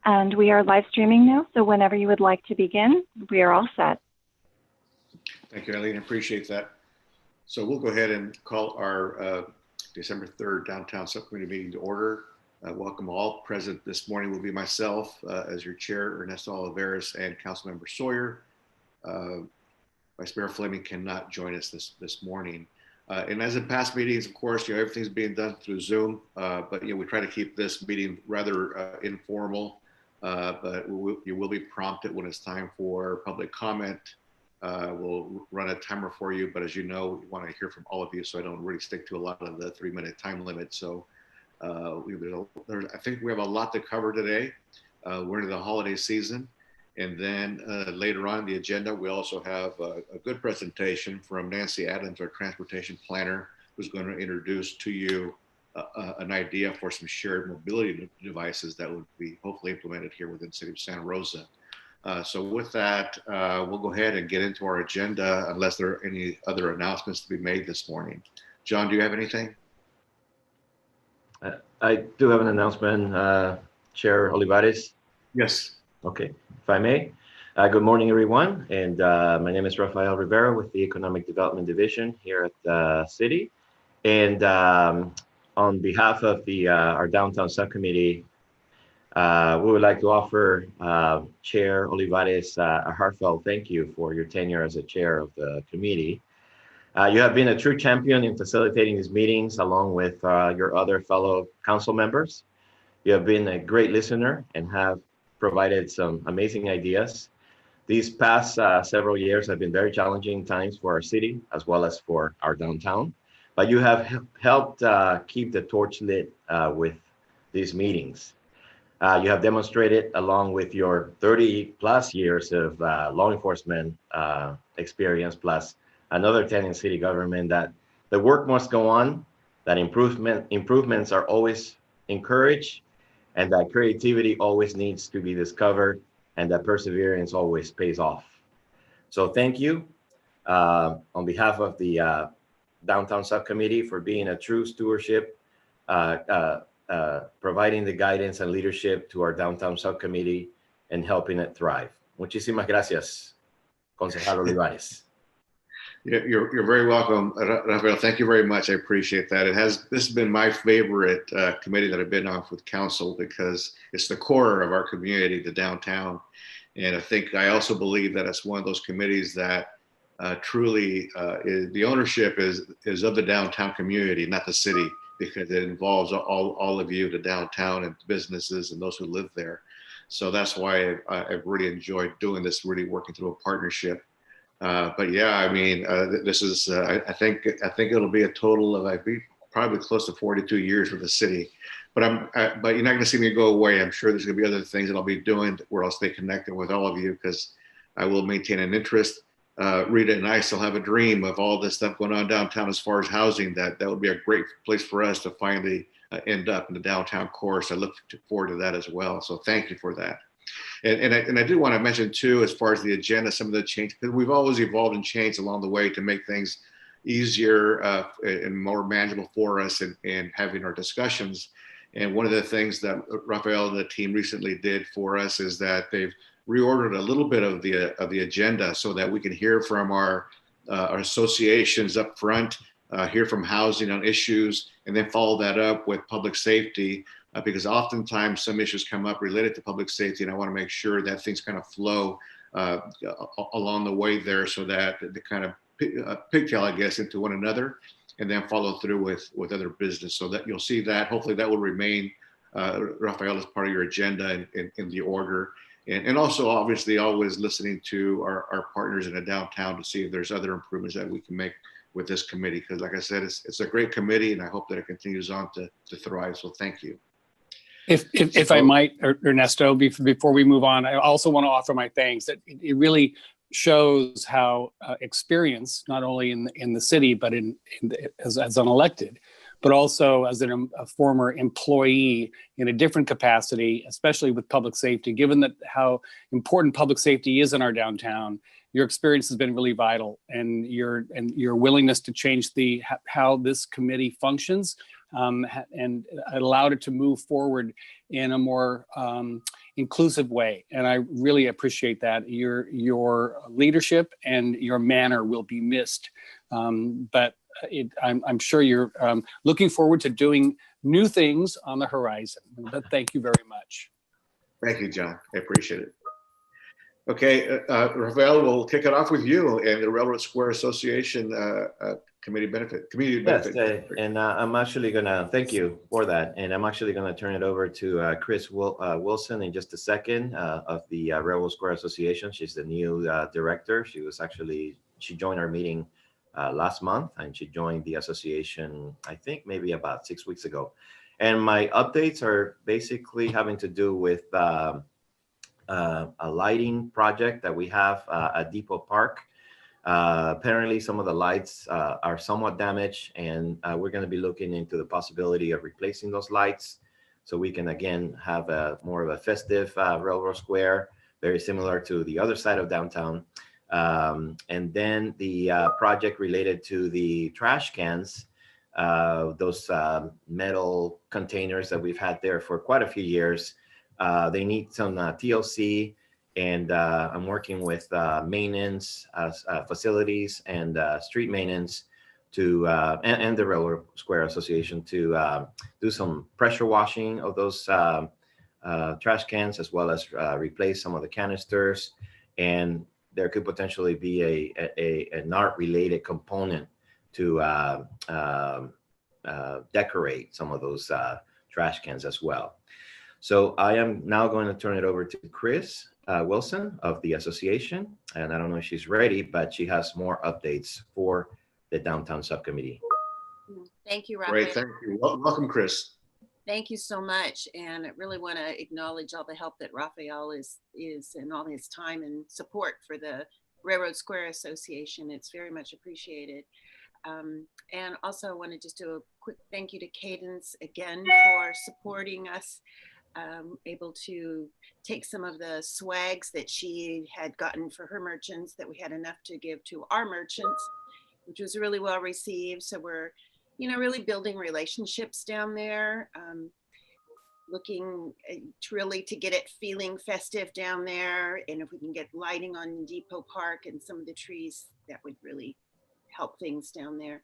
And we are live streaming now, so whenever you would like to begin, we are all set. Thank you, Eileen. I appreciate that. So we'll go ahead and call our December 3rd Downtown Subcommittee meeting to order. Welcome all. Present this morning will be myself as your chair, Ernesto Olivares, and Councilmember Sawyer. Vice Mayor Fleming cannot join us this morning. And as in past meetings, of course, everything's being done through Zoom, but we try to keep this meeting rather informal, but you will be prompted when it's time for public comment. We'll run a timer for you, but as you know, we want to hear from all of you, so I don't really stick to a lot of the 3-minute time limit. So I think we have a lot to cover today. We're into the holiday season. And then later on in the agenda, we also have a good presentation from Nancy Adams, our transportation planner, who's going to introduce to you an idea for some shared mobility devices that would be hopefully implemented here within the city of Santa Rosa. So with that, we'll go ahead and get into our agenda unless there are any other announcements to be made this morning. John, do you have anything? I do have an announcement, Chair Olivares. Yes. Okay, if I may. Good morning, everyone. And my name is Rafael Rivera with the Economic Development Division here at the city. And on behalf of our Downtown Subcommittee, we would like to offer Chair Olivares a heartfelt thank you for your tenure as a chair of the committee. You have been a true champion in facilitating these meetings along with your other fellow council members. You have been a great listener and have provided some amazing ideas. These past several years have been very challenging times for our city as well as for our downtown, but you have helped keep the torch lit with these meetings. You have demonstrated, along with your 30 plus years of law enforcement experience, plus another 10 in city government, that the work must go on, that improvements are always encouraged, and that creativity always needs to be discovered, and that perseverance always pays off. So thank you on behalf of the Downtown Subcommittee for being a true stewardship, providing the guidance and leadership to our Downtown Subcommittee and helping it thrive. Muchísimas gracias, Concejal Olivares. You're very welcome, Rafael. Thank you very much. I appreciate that. This has been my favorite committee that I've been on with council because it's the core of our community, the downtown. And I also believe that it's one of those committees that truly the ownership is of the downtown community, not the city, because it involves all of you, the downtown and businesses and those who live there. So that's why I've really enjoyed doing this, really working through a partnership. But yeah, I mean, this is, I think it'll be a total of, I'd be probably close to 42 years with the city, but but you're not going to see me go away. I'm sure there's going to be other things that I'll be doing where I'll stay connected with all of you because I will maintain an interest. Rita and I still have a dream of all this stuff going on downtown as far as housing. That would be a great place for us to finally end up in the downtown core. So I look forward to that as well. So thank you for that. And I do want to mention too, as far as the agenda, some of the change, because we've always evolved and changed along the way to make things easier and more manageable for us in having our discussions. And one of the things that Rafael and the team recently did for us is that they've reordered a little bit of the agenda so that we can hear from our associations up front, hear from housing on issues, and then follow that up with public safety. Because oftentimes some issues come up related to public safety, and I want to make sure that things kind of flow along the way there so that they kind of pigtail, I guess, into one another and then follow through with other business. So that you'll see that. Hopefully that will remain, Rafael, as part of your agenda in the order. And also, obviously, always listening to our partners in the downtown to see if there's other improvements that we can make with this committee. Because like I said, it's a great committee, and I hope that it continues on to thrive. So thank you. If I might, Ernesto, before we move on, I also want to offer my thanks. That it really shows how experience, not only in the city, but as an elected, but also as a former employee in a different capacity, especially with public safety, given that how important public safety is in our downtown. Your experience has been really vital, and your willingness to change how this committee functions and allowed it to move forward in a more inclusive way. And I really appreciate that. Your leadership and your manner will be missed. But I'm sure you're looking forward to doing new things on the horizon. But thank you very much. Thank you, John. I appreciate it. Okay, Rafael, we'll kick it off with you and the Railroad Square Association community benefit. Yes, and I'm actually gonna thank you for that, and I'm actually gonna turn it over to Chris Wilson in just a second of the Railroad Square Association. She's the new director. She joined our meeting last month, and she joined the association, I think maybe about 6 weeks ago. And my updates are basically having to do with a lighting project that we have at Depot Park. Apparently some of the lights are somewhat damaged, and we're going to be looking into the possibility of replacing those lights so we can again have more of a festive Railroad Square, very similar to the other side of downtown. And then the project related to the trash cans, those metal containers that we've had there for quite a few years. They need some TLC, and I'm working with maintenance facilities and street maintenance to and the Railroad Square Association to do some pressure washing of those trash cans, as well as replace some of the canisters. And there could potentially be an art-related component to decorate some of those trash cans as well. So I am now going to turn it over to Chris Wilson of the association. And I don't know if she's ready, but she has more updates for the downtown subcommittee. Thank you, Rafael. Great, thank you. Welcome, Chris. Thank you so much. And I really want to acknowledge all the help that Rafael is and all his time and support for the Railroad Square Association. It's very much appreciated. And also I want to just do a quick thank you to Cadence again for supporting us. Able to take some of the swags that she had gotten for her merchants that we had enough to give to our merchants, which was really well received. So we're, really building relationships down there, looking really to get it feeling festive down there. And if we can get lighting on Depot Park and some of the trees, that would really help things down there.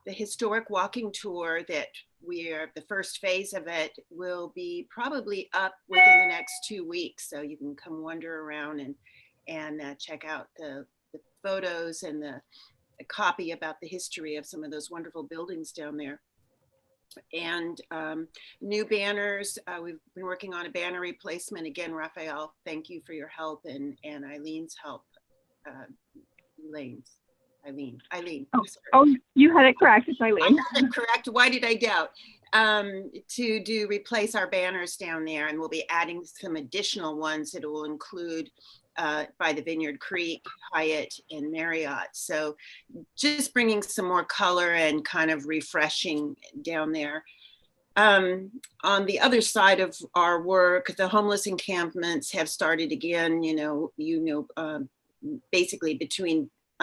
The historic walking tour that the first phase of it will be probably up within the next 2 weeks. So you can come wander around and check out the photos and the copy about the history of some of those wonderful buildings down there. And new banners, we've been working on a banner replacement. Again, Rafael, thank you for your help and Eileen's help. Eileen. Oh, you had it correct. It's Eileen. I had it correct. Why did I doubt? To replace our banners down there, and we'll be adding some additional ones that will include by the Vineyard Creek, Hyatt, and Marriott. So just bringing some more color and kind of refreshing down there. On the other side of our work, the homeless encampments have started again, basically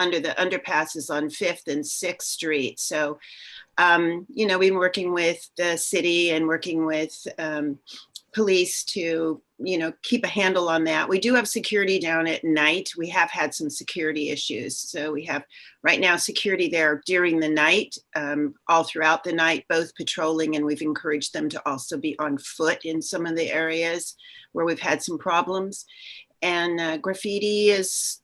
under the underpasses on 5th and 6th Street. So, we've been working with the city and working with police to, keep a handle on that. We do have security down at night. We have had some security issues. So we have right now security there during the night, all throughout the night, both patrolling, and we've encouraged them to also be on foot in some of the areas where we've had some problems. And graffiti is,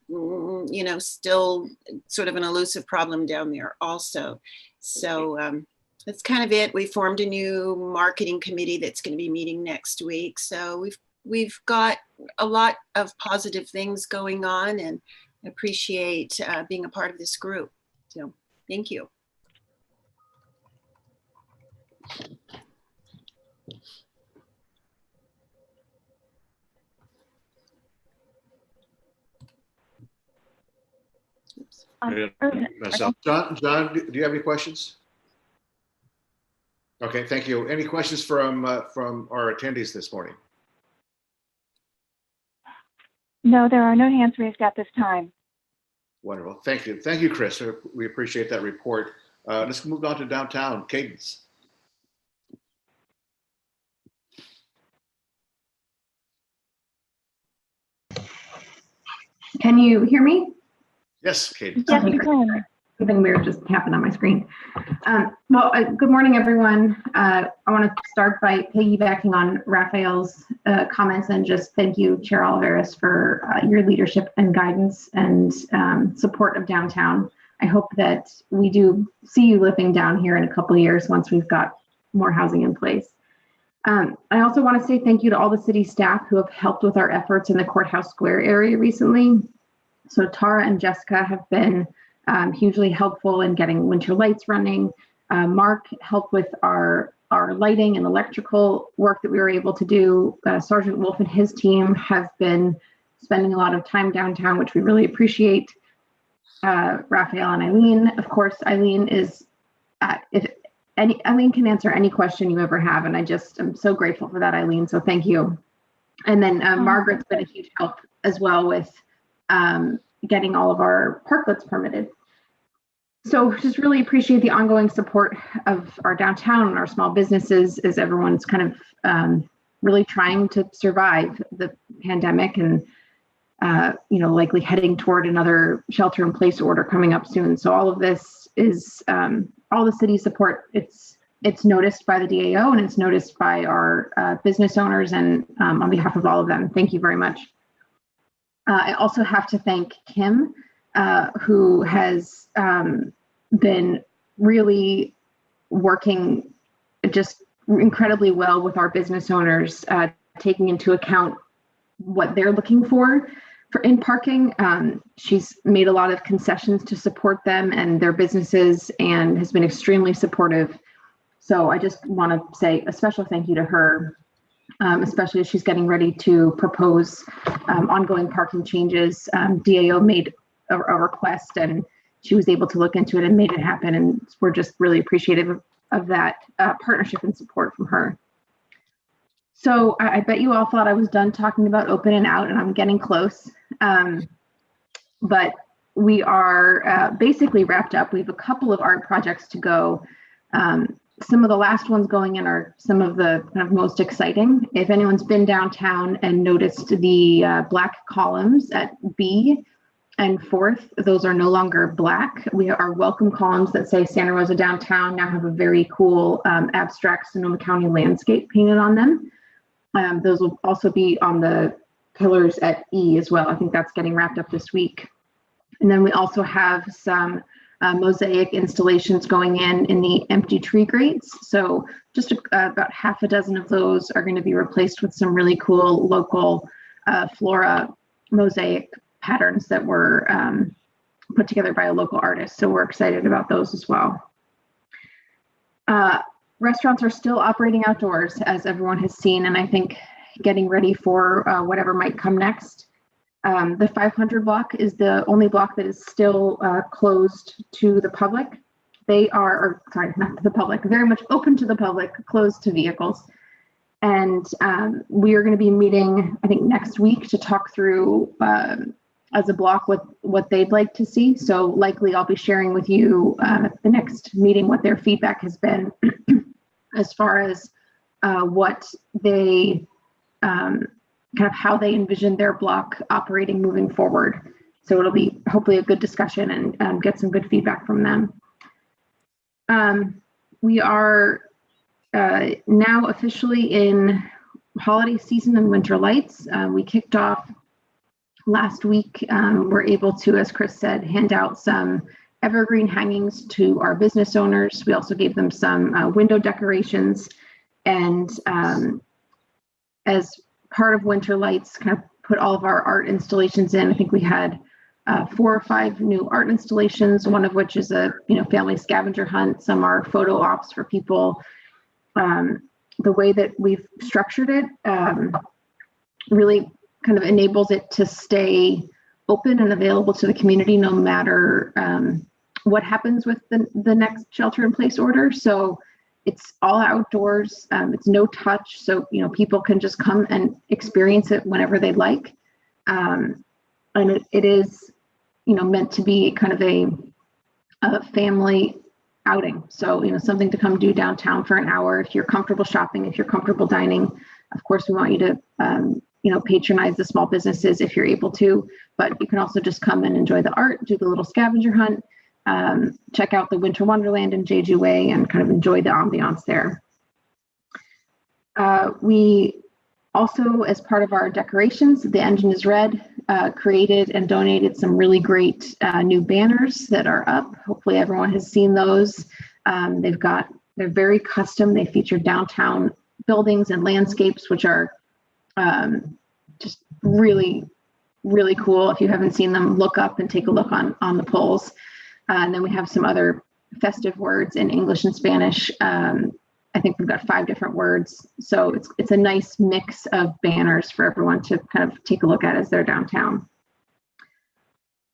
still sort of an elusive problem down there also. So that's kind of it. We formed a new marketing committee that's going to be meeting next week. So we've got a lot of positive things going on, and appreciate being a part of this group. So thank you. John, do you have any questions? Okay, thank you. Any questions from our attendees this morning? No, there are no hands raised at this time. Wonderful. Thank you. Thank you, Chris. We appreciate that report. Let's move on to downtown. Cadence. Can you hear me? Yes, Katie. Yes, you can. Something weird just happened on my screen. Good morning, everyone. I want to start by piggybacking on Raphael's comments and just thank you, Chair Oliveris, for your leadership and guidance and support of downtown. I hope that we do see you living down here in a couple of years once we've got more housing in place. I also want to say thank you to all the city staff who have helped with our efforts in the Courthouse Square area recently. So Tara and Jessica have been hugely helpful in getting winter lights running. Mark helped with our lighting and electrical work that we were able to do. Sergeant Wolf and his team have been spending a lot of time downtown, which we really appreciate. Raphael and Eileen, of course, Eileen is, Eileen can answer any question you ever have, and I'm so grateful for that, Eileen, so thank you. And then Margaret's been a huge help as well with getting all of our parklets permitted. So just really appreciate the ongoing support of our downtown and our small businesses as everyone's kind of really trying to survive the pandemic and likely heading toward another shelter-in-place order coming up soon. So all of this is all the city support. It's noticed by the DAO and it's noticed by our business owners, and on behalf of all of them, thank you very much. I also have to thank Kim, who has been really working just incredibly well with our business owners, taking into account what they're looking for in parking. She's made a lot of concessions to support them and their businesses and has been extremely supportive. So I just want to say a special thank you to her. Especially as she's getting ready to propose ongoing parking changes. DAO made a request and she was able to look into it and made it happen. And we're just really appreciative of that partnership and support from her. So I bet you all thought I was done talking about open and out, and I'm getting close. But we are basically wrapped up. We have a couple of art projects to go. Some of the last ones going in are some of the kind of most exciting. If anyone's been downtown and noticed the black columns at B and 4th, those are no longer black. Our welcome columns that say Santa Rosa Downtown now have a very cool abstract Sonoma County landscape painted on them. Those will also be on the pillars at E as well. I think that's getting wrapped up this week. And then we also have some mosaic installations going in the empty tree grates. So just about half a dozen of those are going to be replaced with some really cool local flora mosaic patterns that were put together by a local artist. So we're excited about those as well. Restaurants are still operating outdoors, as everyone has seen, and I think getting ready for whatever might come next. The 500 block is the only block that is still closed to the public. They are, sorry, not to the public, very much open to the public, closed to vehicles. And we are going to be meeting, I think, next week to talk through as a block what they'd like to see. So likely I'll be sharing with you at the next meeting what their feedback has been as far as what they kind of how they envision their block operating moving forward. So it'll be hopefully a good discussion and get some good feedback from them. We are now officially in holiday season and winter lights. We kicked off last week. We're able to, as Chris said, hand out some evergreen hangings to our business owners. We also gave them some window decorations, and as part of winter lights, kind of put all of our art installations in. I think we had 4 or 5 new art installations, one of which is a family scavenger hunt. Some are photo ops for people. The way that we've structured it really kind of enables it to stay open and available to the community no matter what happens with the next shelter-in-place order. So it's all outdoors. It's no touch, so people can just come and experience it whenever they'd like. And it is, meant to be kind of a family outing. So something to come do downtown for an hour. If you're comfortable shopping, if you're comfortable dining, of course we want you to patronize the small businesses if you're able to, but you can also just come and enjoy the art, do the little scavenger hunt, check out the Winter Wonderland in Jeju Way, and kind of enjoy the ambiance there. We also, as part of our decorations, The Engine is Red, created and donated some really great new banners that are up. Hopefully everyone has seen those. They're very custom. They feature downtown buildings and landscapes, which are just really, really cool. If you haven't seen them, look up and take a look on the polls. And then we have some other festive words in English and Spanish. I think we've got 5 different words. So it's a nice mix of banners for everyone to kind of take a look at as they're downtown.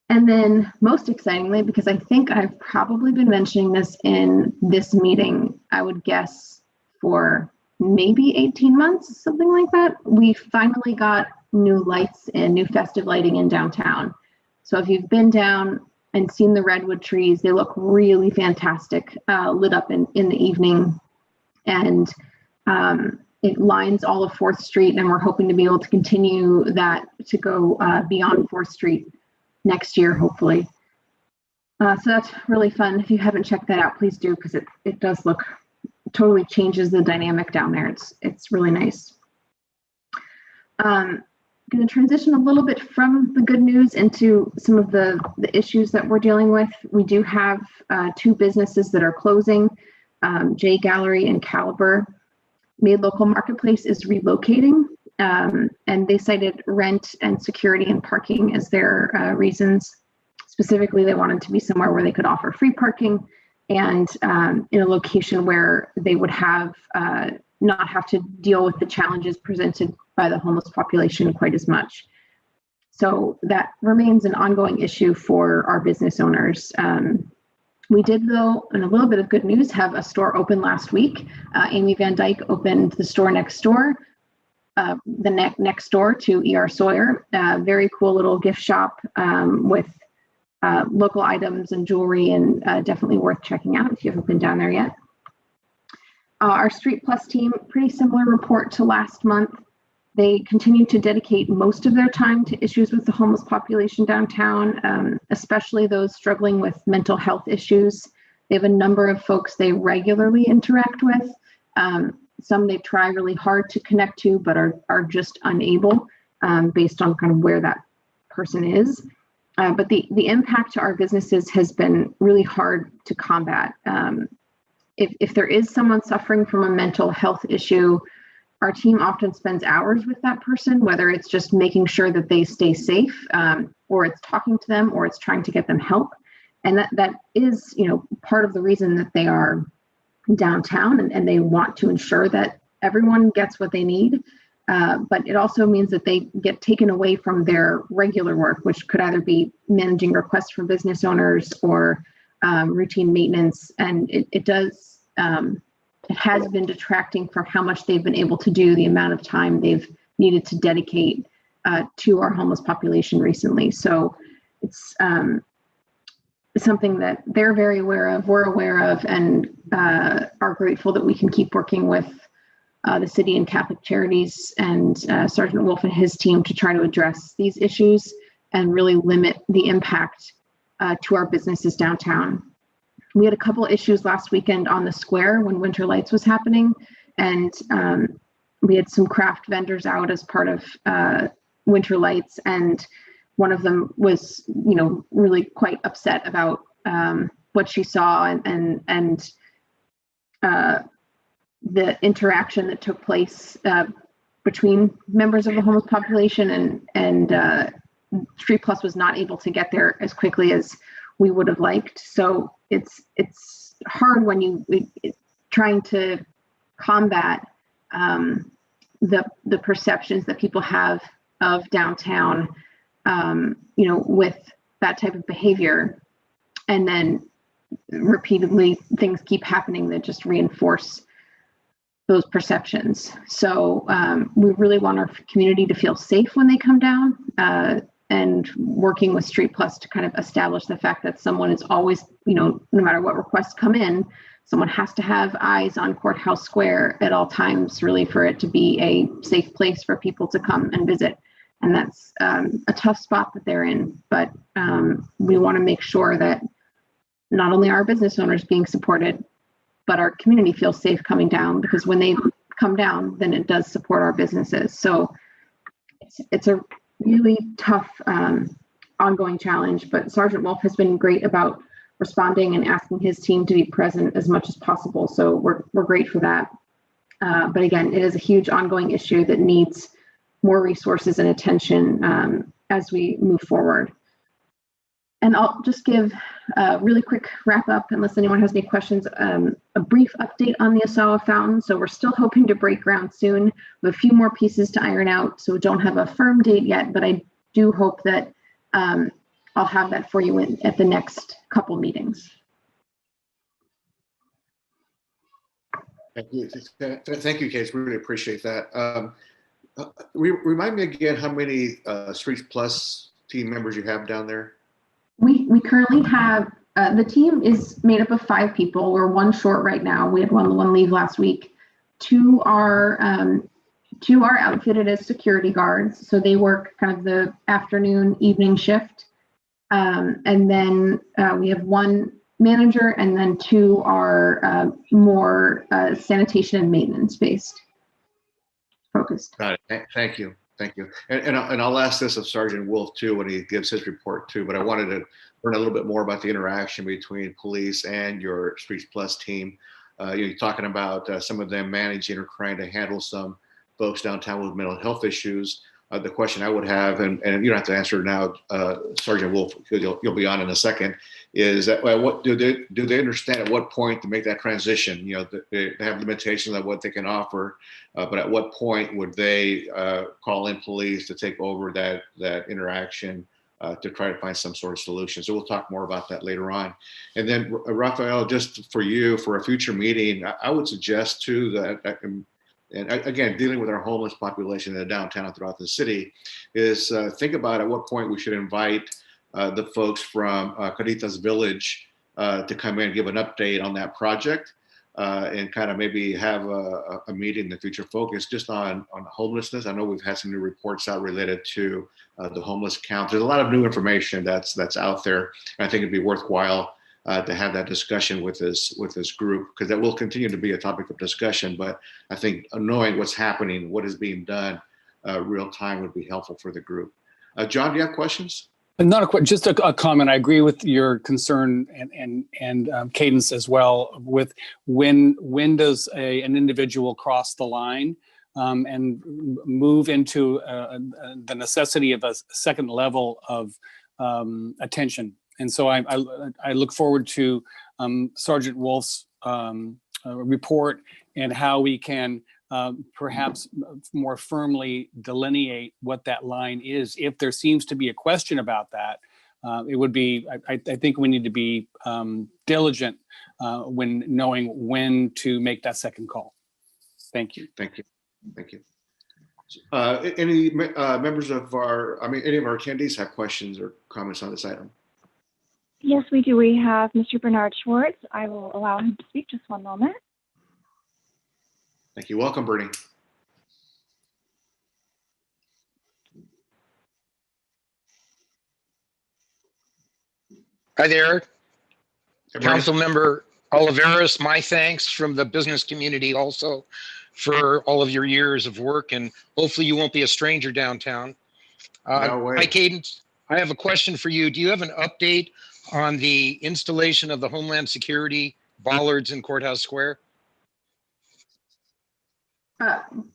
And then most excitingly, because I think I've probably been mentioning this in this meeting, I would guess for maybe 18 months, something like that, we finally got new lights and new festive lighting in downtown. So if you've been down and seen the redwood trees, they look really fantastic, lit up in the evening. And it lines all of 4th Street, and we're hoping to be able to continue that to go beyond 4th Street next year, hopefully. So that's really fun. If you haven't checked that out, please do, because it does look, totally changes the dynamic down there. It's really nice. Going to transition a little bit from the good news into some of the issues that we're dealing with. We do have 2 businesses that are closing. J Gallery and Caliber. Made Local Marketplace is relocating, and they cited rent and security and parking as their reasons. Specifically, they wanted to be somewhere where they could offer free parking and in a location where they would have not have to deal with the challenges presented by the homeless population quite as much. So that remains an ongoing issue for our business owners. We did, though, in a little bit of good news, have a store open last week. Amy Van Dyke opened the store next door, next door to E.R. Sawyer. Very cool little gift shop with local items and jewelry, and definitely worth checking out if you haven't been down there yet. Our Street Plus team, pretty similar report to last month. They continue to dedicate most of their time to issues with the homeless population downtown, especially those struggling with mental health issues. They have a number of folks they regularly interact with. Some they try really hard to connect to, but are just unable based on kind of where that person is. But the impact to our businesses has been really hard to combat. If there is someone suffering from a mental health issue, our team often spends hours with that person, whether it's just making sure that they stay safe, or it's talking to them, or it's trying to get them help. And that is, part of the reason that they are downtown, and they want to ensure that everyone gets what they need. But it also means that they get taken away from their regular work, which could either be managing requests from business owners or routine maintenance. And it has been detracting from how much they've been able to do, the amount of time they've needed to dedicate to our homeless population recently. So it's something that they're very aware of, we're aware of, and are grateful that we can keep working with the city and Catholic Charities and Sergeant Wolf and his team to try to address these issues and really limit the impact to our businesses downtown. We had a couple issues last weekend on the square when Winter Lights was happening, and we had some craft vendors out as part of Winter Lights, and one of them was, really quite upset about what she saw and the interaction that took place between members of the homeless population, and Street Plus was not able to get there as quickly as we would have liked. So it's hard when you trying to combat the perceptions that people have of downtown, with that type of behavior, and then repeatedly things keep happening that just reinforce those perceptions. So we really want our community to feel safe when they come down, and working with Street Plus to kind of establish the fact that someone is always, no matter what requests come in, someone has to have eyes on Courthouse Square at all times, really, for it to be a safe place for people to come and visit. And that's a tough spot that they're in. But we want to make sure that not only are business owners being supported, but our community feels safe coming down, because when they come down, then it does support our businesses. So it's a really tough ongoing challenge, but Sergeant Wolf has been great about responding and asking his team to be present as much as possible. So we're great for that. But again, it is a huge ongoing issue that needs more resources and attention as we move forward. And I'll just give a really quick wrap up, unless anyone has any questions, a brief update on the Osawa Fountain. So we're still hoping to break ground soon with a few more pieces to iron out. So we don't have a firm date yet, but I do hope that I'll have that for you at the next couple meetings. Thank you, Kate. Really appreciate that. Remind me again how many Streets Plus team members you have down there? We currently have, the team is made up of 5 people. We're 1 short right now. We had one leave last week. 2 are outfitted as security guards. So they work kind of the afternoon, evening shift. And then we have 1 manager, and then 2 are more sanitation and maintenance based focused. Got it. Thank you. Thank you. And I'll ask this of Sergeant Wolf too when he gives his report too, but I wanted to learn a little bit more about the interaction between police and your Streets Plus team. You're talking about some of them managing or trying to handle some folks downtown with mental health issues. The question I would have, and you don't have to answer now, Sergeant Wolf, because you'll be on in a second, is that what do they understand at what point to make that transition? You know, they have limitations on what they can offer, but at what point would they call in police to take over that interaction to try to find some sort of solution? So we'll talk more about that later on. And then Raphael, just for you, for a future meeting, I would suggest too that. And again, dealing with our homeless population in the downtown and throughout the city, is think about at what point we should invite the folks from Caritas Village to come in and give an update on that project, and kind of maybe have a meeting in the future focus just on homelessness. I know we've had some new reports out related to the homeless count. There's a lot of new information that's out there. And I think it'd be worthwhile to have that discussion with this group, because that will continue to be a topic of discussion. But I think knowing what's happening, what is being done real time would be helpful for the group. John, do you have questions? Not a question, just a comment. I agree with your concern and Cadence as well with when does an individual cross the line and move into the necessity of a second level of attention. And so I look forward to Sergeant Wolf's report and how we can perhaps more firmly delineate what that line is. If there seems to be a question about that, it would be, I think we need to be diligent when knowing when to make that second call. Thank you. Thank you. Thank you. Any members of any of our attendees have questions or comments on this item? Yes, we do. We have Mr. Bernard Schwartz. I will allow him to speak. Just one moment. Thank you. Welcome, Bernie. Hi there. Hey, Councilmember Oliveris, my thanks from the business community also for all of your years of work, and hopefully you won't be a stranger downtown. No way. Hi, Cadence. I have a question for you. Do you have an update on the installation of the Homeland Security bollards in Courthouse Square?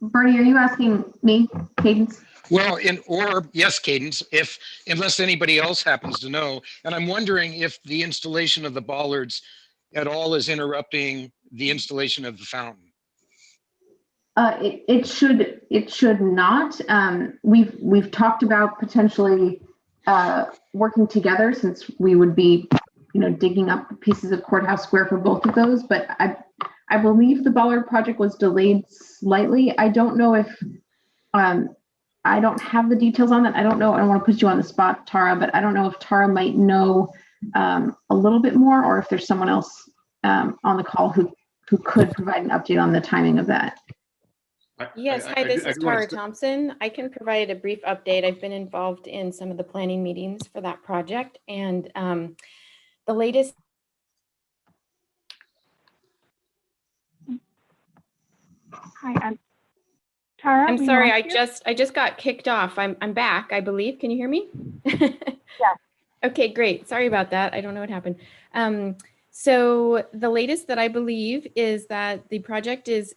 Bernie, are you asking me, Cadence? Well, yes, Cadence, unless anybody else happens to know. And I'm wondering if the installation of the bollards at all is interrupting the installation of the fountain. It should not. We've talked about potentially working together, since we would be, digging up pieces of Courthouse Square for both of those. But I believe the bollard project was delayed slightly. I don't know if I don't have the details on that. I don't know. I don't want to put you on the spot, Tara, but I don't know if Tara might know a little bit more, or if there's someone else on the call who could provide an update on the timing of that. Yes, hi, this is Tara Thompson. I can provide a brief update. I've been involved in some of the planning meetings for that project, and the latest. Hi, I'm Tara. I'm sorry, I just got kicked off. I'm back, I believe. Can you hear me? Yes. Okay, great. Sorry about that. I don't know what happened. So the latest that I believe is that the project is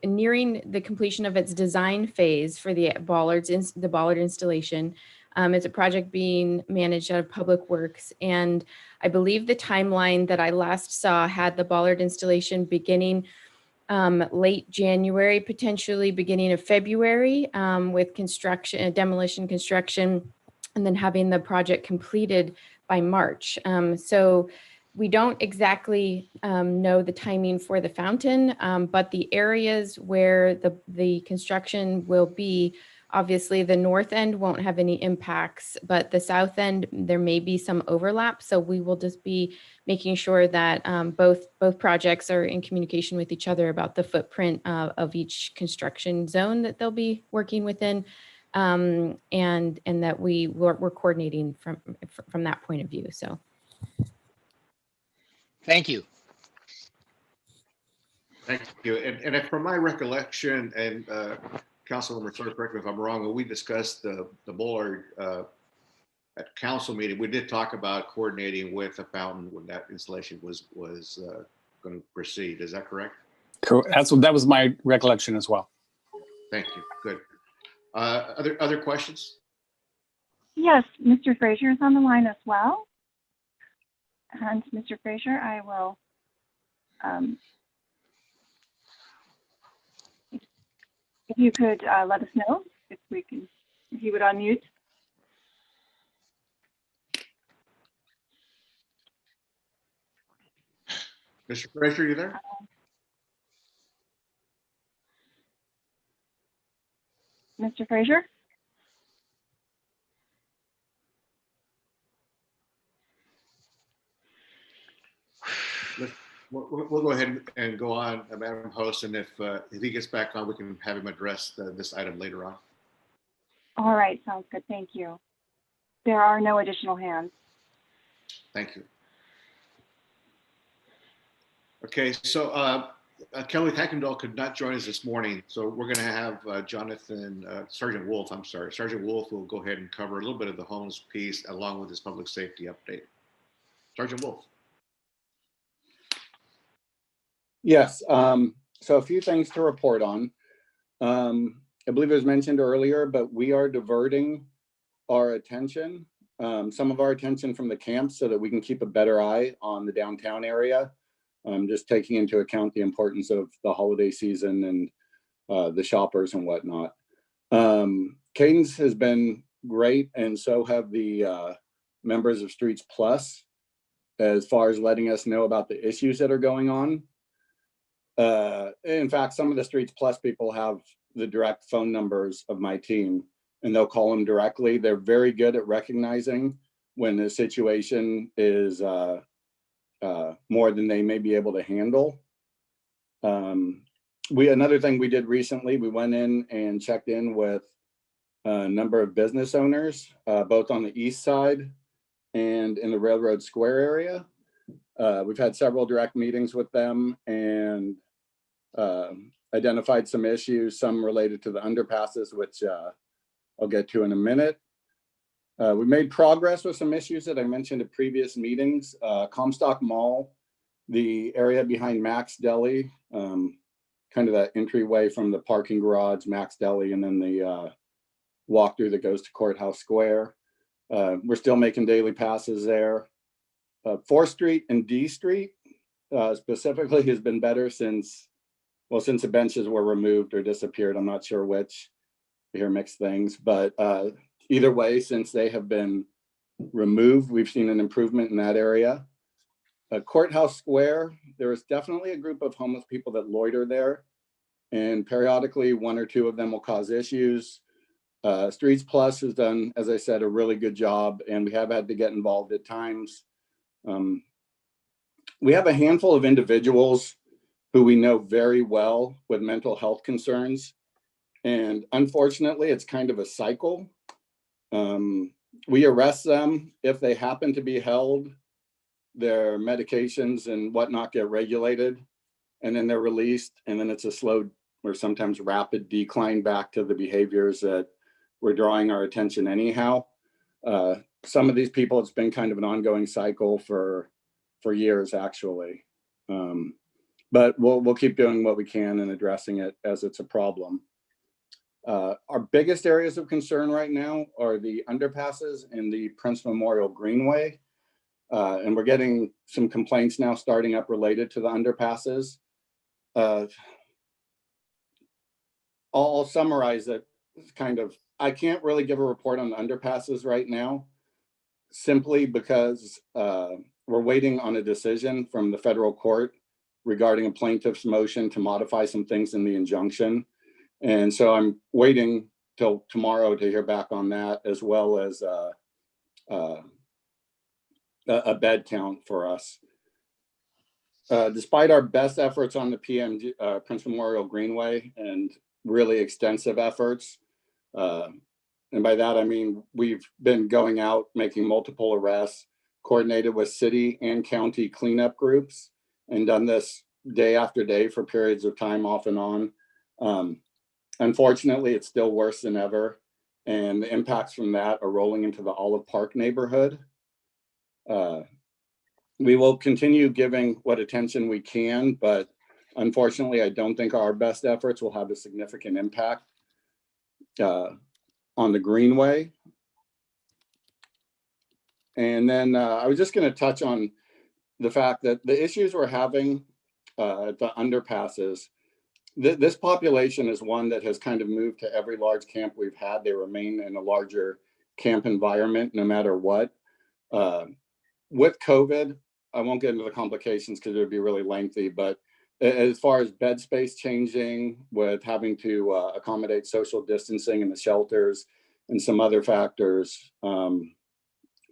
nearing the completion of its design phase for the bollard installation. It's a project being managed out of Public Works, and I believe the timeline that I last saw had the bollard installation beginning late January, potentially beginning of February, with construction, demolition construction, and then having the project completed by March. So we don't exactly know the timing for the fountain, but the areas where the construction will be, obviously the north end won't have any impacts, but the south end, there may be some overlap. So we will just be making sure that both projects are in communication with each other about the footprint of each construction zone that they'll be working within, and that we're coordinating from that point of view. So. Thank you. Thank you. And from my recollection, and Councilmember Sawyer, correct me if I'm wrong, when we discussed the bollard at council meeting, we did talk about coordinating with a fountain when that installation was going to proceed. Is that correct? Correct. That was my recollection as well. Thank you. Good. Other questions? Yes, Mr. Frazier is on the line as well. And Mr. Frazier, I will, if you could let us know if you would unmute. Mr. Frazier, are you there? Mr. Frazier? We'll go ahead and go on, Madam Host, and if he gets back on, we can have him address this item later on. All right, sounds good. Thank you. There are no additional hands. Thank you. Okay, so Kelly Kuykendall could not join us this morning, so we're going to have Sergeant Wolf will go ahead and cover a little bit of the homeless piece along with his public safety update. Sergeant Wolf. Yes, so a few things to report on. I believe it was mentioned earlier, but we are diverting our attention, some of our attention from the camps so that we can keep a better eye on the downtown area, just taking into account the importance of the holiday season and the shoppers and whatnot. Cadence has been great, and so have the members of Streets Plus as far as letting us know about the issues that are going on. In fact, some of the Streets Plus people have the direct phone numbers of my team, and they'll call them directly. They're very good at recognizing when the situation is more than they may be able to handle. Another thing we did recently, we went in and checked in with a number of business owners, both on the east side and in the Railroad Square area. We've had several direct meetings with them and identified some issues, some related to the underpasses, which I'll get to in a minute. We made progress with some issues that I mentioned at previous meetings. Comstock Mall, the area behind Max Deli, kind of that entryway from the parking garage, Max Deli, and then the walkthrough that goes to Courthouse Square. We're still making daily passes there. 4th Street and D Street specifically has been better since the benches were removed or disappeared. I'm not sure which. I hear mixed things, but either way, since they have been removed, we've seen an improvement in that area. Courthouse Square, there is definitely a group of homeless people that loiter there, and periodically one or two of them will cause issues. Streets Plus has done, as I said, a really good job, and we have had to get involved at times. We have a handful of individuals who we know very well with mental health concerns. And unfortunately, it's kind of a cycle. We arrest them if they happen to be held, their medications and whatnot get regulated, and then they're released. And then it's a slow or sometimes rapid decline back to the behaviors that were drawing our attention anyhow. Some of these people, it's been kind of an ongoing cycle for years, actually. But we'll keep doing what we can and addressing it as it's a problem. Our biggest areas of concern right now are the underpasses and the Prince Memorial Greenway. And we're getting some complaints now starting up related to the underpasses. I'll summarize it kind of. I can't really give a report on the underpasses right now, simply because we're waiting on a decision from the federal court regarding a plaintiff's motion to modify some things in the injunction. And so I'm waiting till tomorrow to hear back on that, as well as a bed count for us. Despite our best efforts on the Prince Memorial Greenway and really extensive efforts, and by that I mean we've been going out, making multiple arrests, coordinated with city and county cleanup groups, and done this day after day for periods of time off and on. Unfortunately, it's still worse than ever, and the impacts from that are rolling into the Olive Park neighborhood. We will continue giving what attention we can, but unfortunately, I don't think our best efforts will have a significant impact on the Greenway. And then I was just going to touch on the fact that the issues we're having at the underpasses, this population is one that has kind of moved to every large camp we've had. They remain in a larger camp environment no matter what. With COVID, I won't get into the complications because it would be really lengthy, but as far as bed space changing, with having to accommodate social distancing in the shelters and some other factors,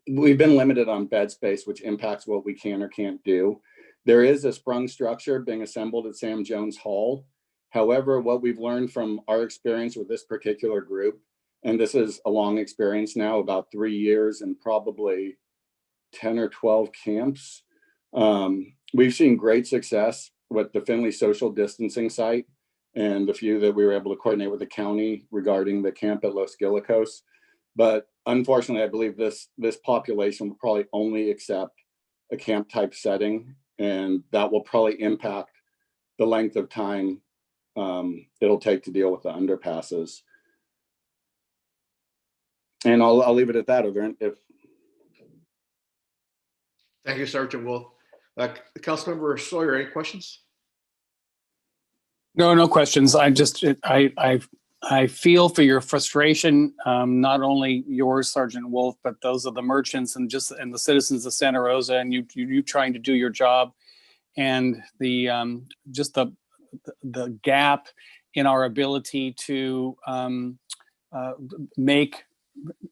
we've been limited on bed space, which impacts what we can or can't do. There is a sprung structure being assembled at Sam Jones Hall. However, what we've learned from our experience with this particular group, and this is a long experience now, about 3 years and probably 10 or 12 camps, we've seen great success with the Finley social distancing site and the few that we were able to coordinate with the county regarding the camp at Los Guilicos. But unfortunately, I believe this population will probably only accept a camp type setting, and that will probably impact the length of time it'll take to deal with the underpasses. And I'll leave it at that. Thank you, Sergeant Wolf. Councilmember Sawyer, any questions? No questions. I feel for your frustration, not only yours, Sergeant Wolf, but those of the merchants and the citizens of Santa Rosa, and you trying to do your job, and the gap in our ability to make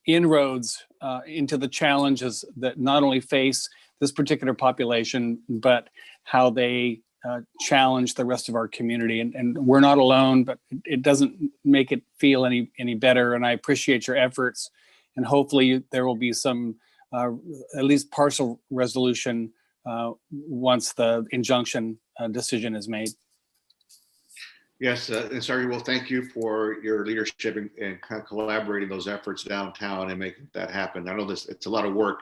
inroads into the challenges that not only face this particular population, but how they challenge the rest of our community. And we're not alone, but it doesn't make it feel any better. And I appreciate your efforts. And hopefully there will be some at least partial resolution once the injunction decision is made. Yes, and Sergeant Wolf, thank you for your leadership and kind of collaborating those efforts downtown and making that happen. I know it's a lot of work,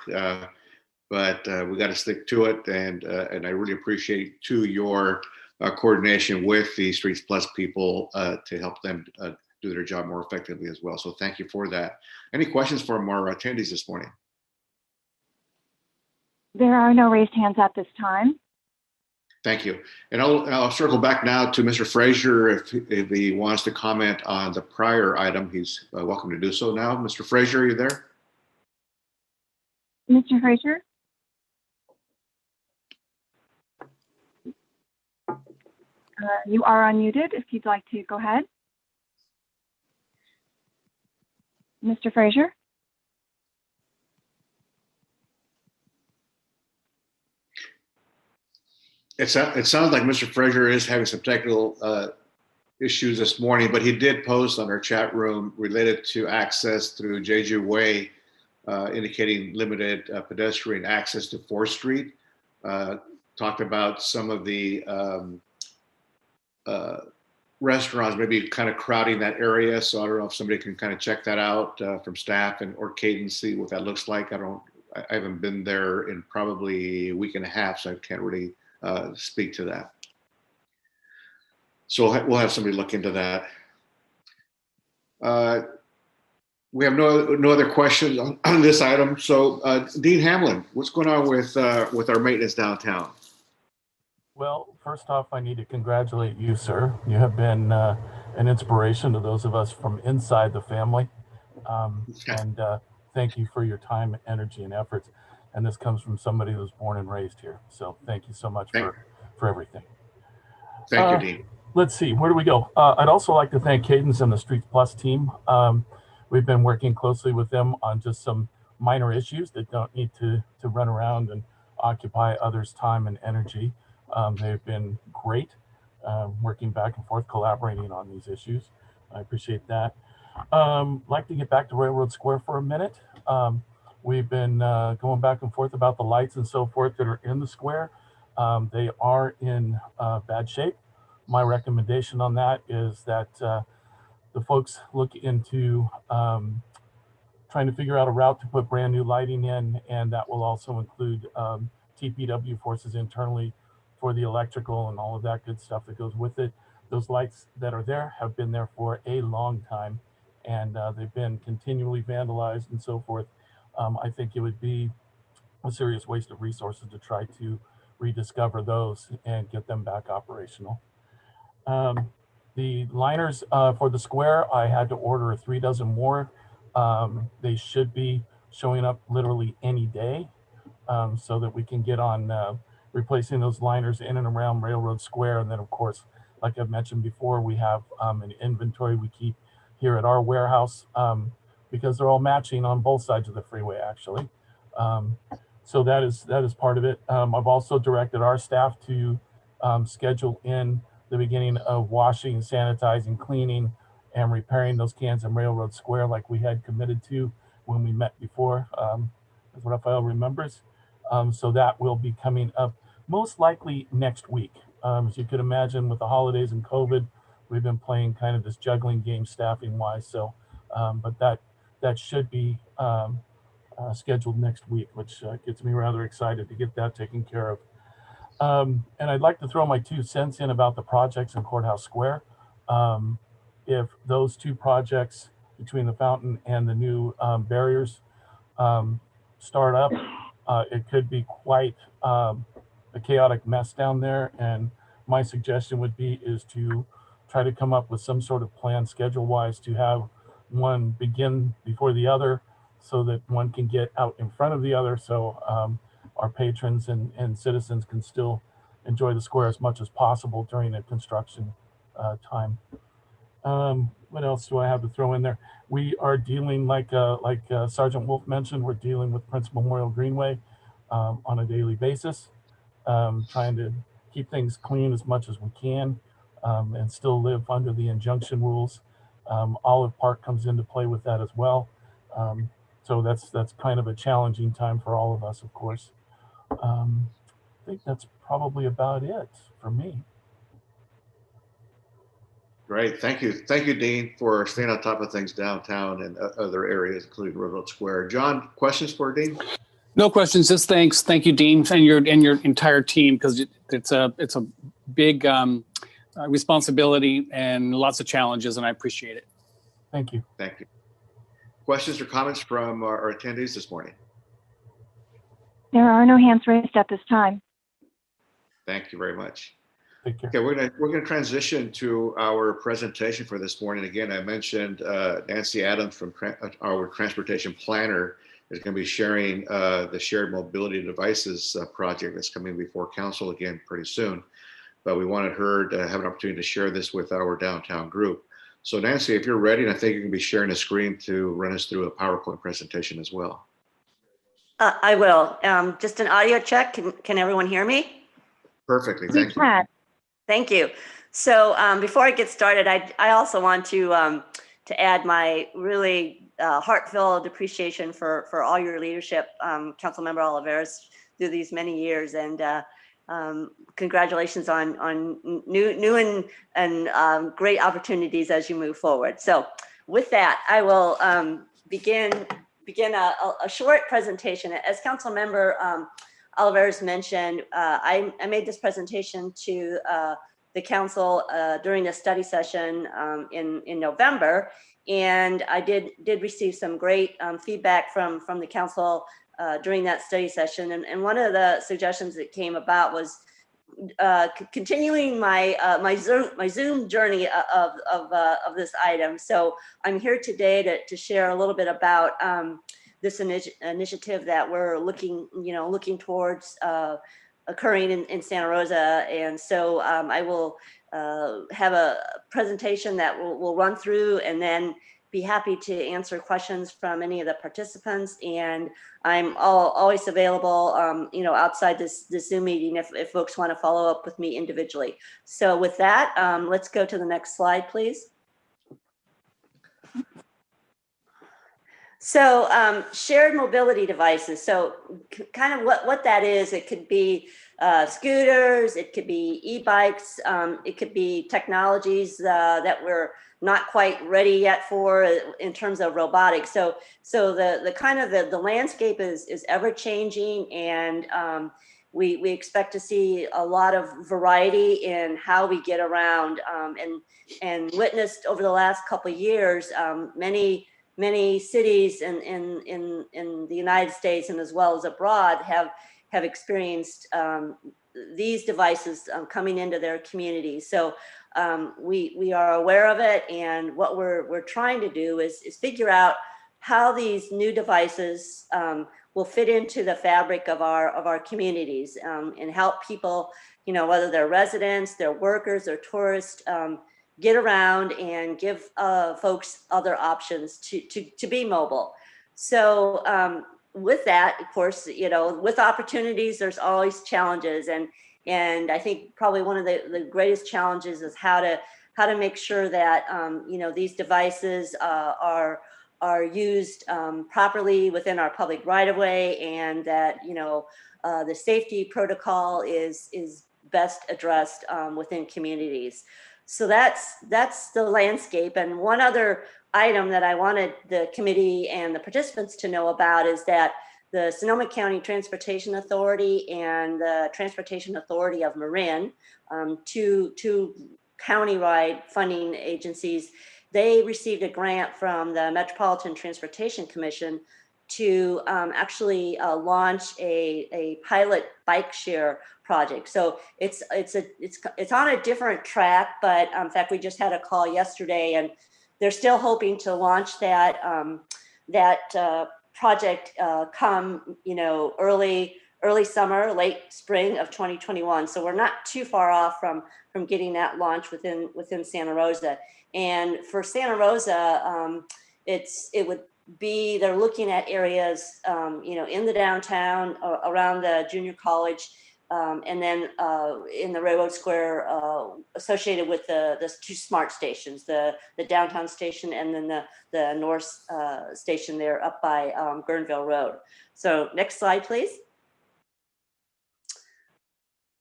but we got to stick to it. And I really appreciate your coordination with the Streets Plus people to help them do their job more effectively as well. So thank you for that. Any questions from our attendees this morning? There are no raised hands at this time. Thank you. And I'll circle back now to Mr. Frazier. If he wants to comment on the prior item, he's welcome to do so now. Mr. Frazier, are you there? Mr. Frazier? You are unmuted if you'd like to go ahead. Mr. Frazier? it sounds like Mr. Frazier is having some technical issues this morning, but he did post on our chat room related to access through JJ Way, indicating limited pedestrian access to 4th Street. Talked about some of the restaurants maybe kind of crowding that area. So I don't know if somebody can kind of check that out from staff and or Cadence, see what that looks like. I haven't been there in probably a week and a half, so I can't really speak to that. So we'll have somebody look into that. We have no other questions on this item. So Dean Hamlin, what's going on with our maintenance downtown? Well, first off, I need to congratulate you, sir. You have been an inspiration to those of us from inside the family. And thank you for your time, energy, and efforts. And this comes from somebody who was born and raised here. So thank you so much for everything. Thank you, Dean. Let's see, where do we go? I'd also like to thank Cadence and the Streets Plus team. We've been working closely with them on just some minor issues that don't need to run around and occupy others' time and energy. They've been great, working back and forth, collaborating on these issues. I appreciate that. Like to get back to Railroad Square for a minute. We've been going back and forth about the lights and so forth that are in the square. They are in bad shape. My recommendation on that is that the folks look into trying to figure out a route to put brand new lighting in, and that will also include TPW forces internally for the electrical and all of that good stuff that goes with it. Those lights that are there have been there for a long time, and they've been continually vandalized and so forth. I think it would be a serious waste of resources to try to rediscover those and get them back operational. The liners for the square, I had to order 3 dozen more. They should be showing up literally any day, so that we can get on replacing those liners in and around Railroad Square. And then, of course, like I've mentioned before, we have an inventory we keep here at our warehouse because they're all matching on both sides of the freeway, actually. So that is part of it. I've also directed our staff to schedule in the beginning of washing, sanitizing, cleaning, and repairing those cans in Railroad Square like we had committed to when we met before, as Rafael remembers. So that will be coming up most likely next week. As you could imagine, with the holidays and COVID, we've been playing kind of this juggling game staffing wise. So, but that should be scheduled next week, which gets me rather excited to get that taken care of. And I'd like to throw my 2 cents in about the projects in Courthouse Square. If those 2 projects between the fountain and the new barriers start up, it could be quite a chaotic mess down there. And my suggestion would be is to try to come up with some sort of plan schedule-wise to have one begin before the other so that one can get out in front of the other. So our patrons and citizens can still enjoy the square as much as possible during the construction time. What else do I have to throw in there? We are dealing, like Sergeant Wolf mentioned, we're dealing with Prince Memorial Greenway on a daily basis, trying to keep things clean as much as we can and still live under the injunction rules. Olive Park comes into play with that as well. So that's kind of a challenging time for all of us, of course. I think that's probably about it for me. Great, thank you, Dean, for staying on top of things downtown and other areas, including Railroad Square. John, questions for Dean? No questions, just thanks. Thank you, Dean, and your entire team, because it's a big responsibility and lots of challenges, and I appreciate it. Thank you. Thank you. Questions or comments from our attendees this morning? There are no hands raised at this time. Thank you very much. Take care. Okay, we're gonna transition to our presentation for this morning. Again, I mentioned Nancy Adams from our transportation planner is going to be sharing the shared mobility devices project that's coming before council again pretty soon. But we wanted her to have an opportunity to share this with our downtown group. So Nancy, if you're ready, and I think you can be sharing a screen to run us through a PowerPoint presentation as well. I will. Just an audio check. Can everyone hear me? Perfectly. We Thank you. can. Thank you. So before I get started, I also want to add my really heartfelt appreciation for all your leadership, Councilmember Oliveras, through these many years, and congratulations on new and great opportunities as you move forward. So with that, I will begin a short presentation. As Councilmember Oliveras mentioned, I made this presentation to the council during a study session in November, and I did receive some great feedback from the council during that study session. And one of the suggestions that came about was continuing my Zoom journey of this item. So I'm here today to share a little bit about this initiative that we're looking towards occurring in Santa Rosa. And so I will have a presentation that we'll run through, and then be happy to answer questions from any of the participants. And I'm always available, outside this Zoom meeting if folks want to follow up with me individually. So with that, let's go to the next slide, please. So shared mobility devices. So kind of what that is, it could be scooters, it could be e-bikes, it could be technologies that we're not quite ready yet for in terms of robotics. So the kind of the landscape is ever changing, and we expect to see a lot of variety in how we get around, and witnessed over the last couple of years, many cities in the United States and as well as abroad have experienced these devices coming into their communities. So we are aware of it, and what we're trying to do is figure out how these new devices will fit into the fabric of our communities, and help people, whether they're residents, they're workers, or tourists, get around and give folks other options to be mobile. So with that, of course, with opportunities, there's always challenges. And I think probably one of the greatest challenges is how to make sure that, these devices are used properly within our public right of way, and that, the safety protocol is best addressed within communities. So that's the landscape. And one other item that I wanted the committee and the participants to know about is that the Sonoma County Transportation Authority and the Transportation Authority of Marin, two county-wide funding agencies, they received a grant from the Metropolitan Transportation Commission to actually launch a pilot bike share project. So it's on a different track, but in fact, we just had a call yesterday, and they're still hoping to launch that project come early summer, late spring of 2021. So we're not too far off from getting that launch within Santa Rosa. And for Santa Rosa, they're looking at areas, in the downtown, around the junior college, and then in the Railroad Square, associated with the two smart stations, the downtown station, and then the north station there up by Guerneville Road. So next slide, please.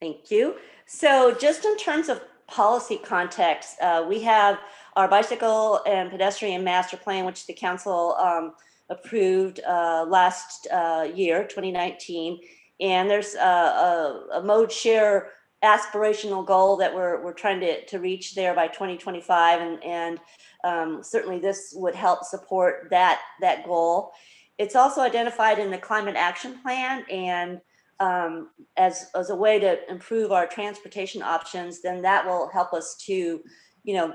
Thank you. So just in terms of policy context, we have our bicycle and pedestrian master plan, which the council approved last year, 2019. And there's a mode share aspirational goal that we're trying to reach there by 2025. And certainly this would help support that goal. It's also identified in the climate action plan, and as a way to improve our transportation options, then that will help us to,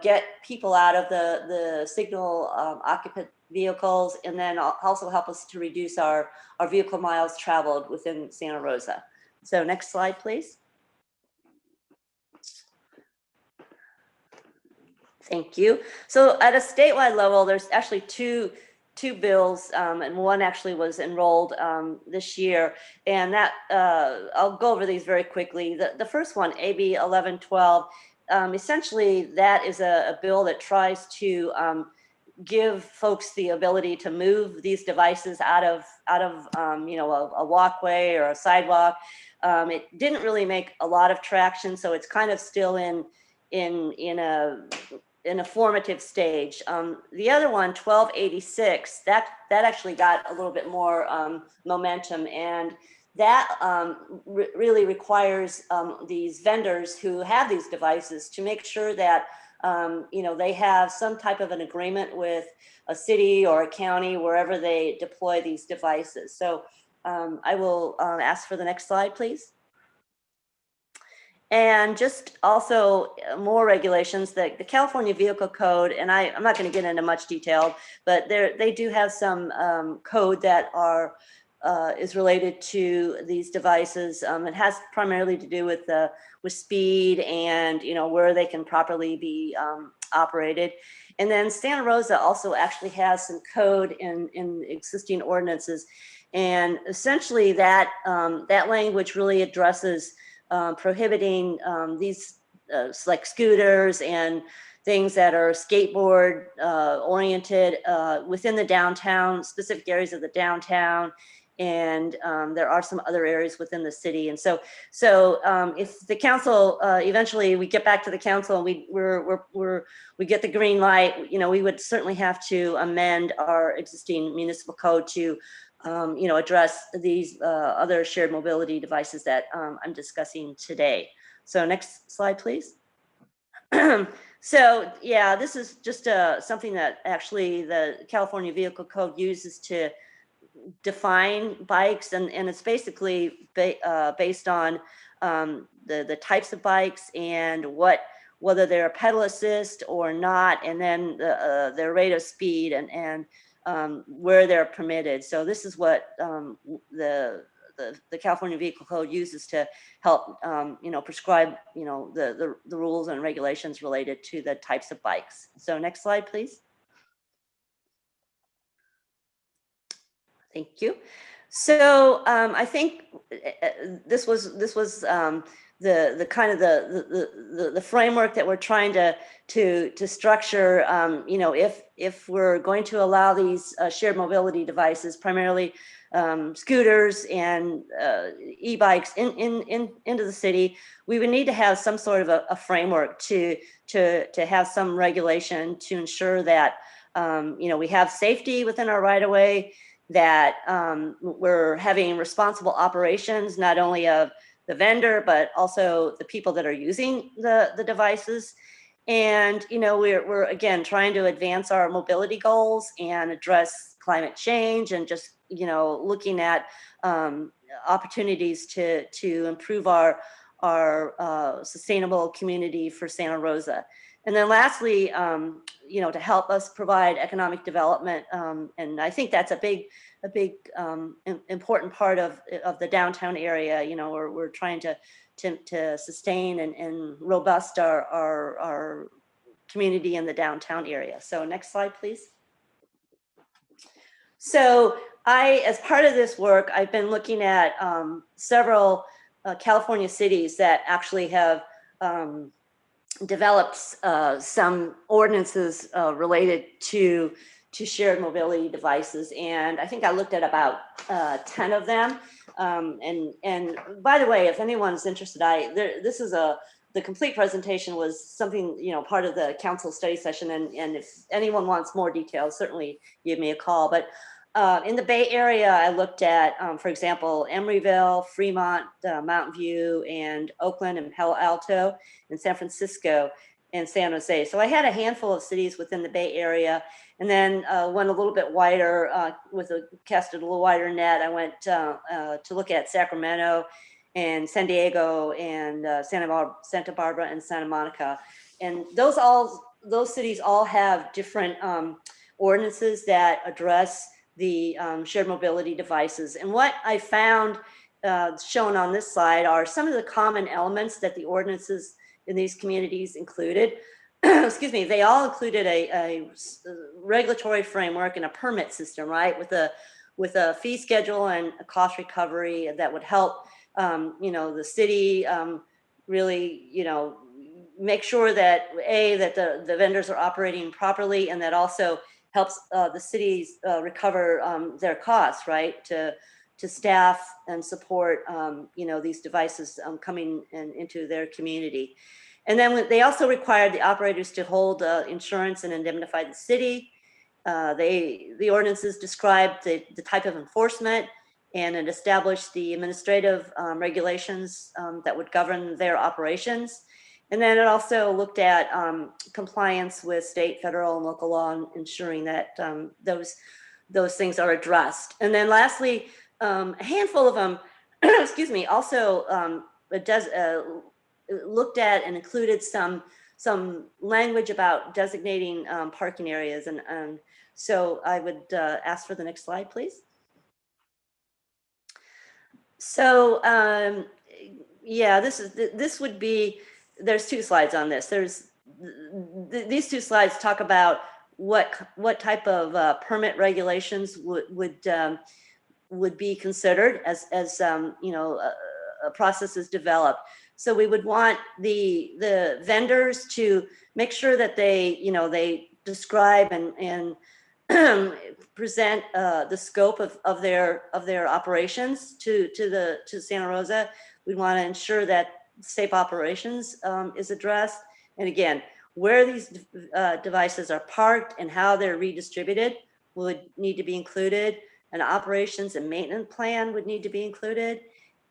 get people out of the signal occupant vehicles, and then also help us to reduce our vehicle miles traveled within Santa Rosa. So next slide, please. Thank you. So at a statewide level, there's actually two two bills, and one actually was enrolled this year. And that I'll go over these very quickly. The first one, AB 1112, essentially that is a bill that tries to give folks the ability to move these devices out of a walkway or a sidewalk. It didn't really make a lot of traction, so it's kind of still in a formative stage. The other one, 1286, that actually got a little bit more momentum, and that really requires these vendors who have these devices to make sure that they have some type of an agreement with a city or a county wherever they deploy these devices. So I will ask for the next slide, please. And just also more regulations, the California Vehicle Code, and I'm not going to get into much detail, but they do have some code that is related to these devices. It has primarily to do with speed and where they can properly be operated. And then Santa Rosa also actually has some code in existing ordinances, and essentially that language really addresses prohibiting these like scooters and things that are skateboard oriented within the downtown, specific areas of the downtown. And there are some other areas within the city. And so if the council, eventually we get back to the council and we get the green light, we would certainly have to amend our existing municipal code to address these other shared mobility devices that I'm discussing today. So next slide, please. So yeah, this is just something that actually the California Vehicle Code uses to define bikes, and it's basically based on the types of bikes and whether they're pedal assist or not, and then their rate of speed and where they're permitted. So this is what the California Vehicle Code uses to help prescribe the rules and regulations related to the types of bikes. So next slide, please. Thank you. So I think this was the kind of the framework that we're trying to structure. If we're going to allow these shared mobility devices, primarily scooters and e-bikes into the city, we would need to have some sort of a framework to have some regulation to ensure that we have safety within our right-of-way, that we're having responsible operations, not only of the vendor, but also the people that are using the devices. And, we're again, trying to advance our mobility goals and address climate change, and just, looking at opportunities to improve our sustainable community for Santa Rosa. And then lastly, to help us provide economic development. And I think that's a big important part of the downtown area. We're trying to sustain and robust our community in the downtown area. So next slide, please. So as part of this work, I've been looking at several California cities that actually have developed some ordinances related to shared mobility devices, and I think I looked at about 10 of them. And by the way, if anyone's interested, this is the complete presentation was something part of the council study session, and if anyone wants more details, certainly give me a call. But in the Bay Area, I looked at, for example, Emeryville, Fremont, Mountain View, and Oakland, and Palo Alto, and San Francisco, and San Jose. So I had a handful of cities within the Bay Area, and then went a little bit wider, casted a little wider net. I went to look at Sacramento and San Diego and Santa Barbara and Santa Monica. And those cities all have different ordinances that address the shared mobility devices. And what I found shown on this slide are some of the common elements that the ordinances in these communities included. excuse me, they all included a regulatory framework and a permit system, right? With a fee schedule and a cost recovery that would help, the city really, make sure that that the vendors are operating properly, and that also helps the cities recover their costs, right? To staff and support, these devices coming into their community. And then they also required the operators to hold insurance and indemnify the city. The ordinances described the type of enforcement, and it established the administrative regulations that would govern their operations. And then it also looked at compliance with state, federal, and local law, and ensuring that those things are addressed. And then lastly, a handful of them, excuse me, also looked at and included some language about designating parking areas. And so I would ask for the next slide, please. So yeah, this would be, there's two slides on this. These two slides talk about what type of permit regulations would be considered as a process is developed. So we would want the vendors to make sure that they describe and present the scope of their operations to Santa Rosa. We want to ensure that safe operations is addressed, and again, where these devices are parked and how they're redistributed would need to be included. An operations and maintenance plan would need to be included,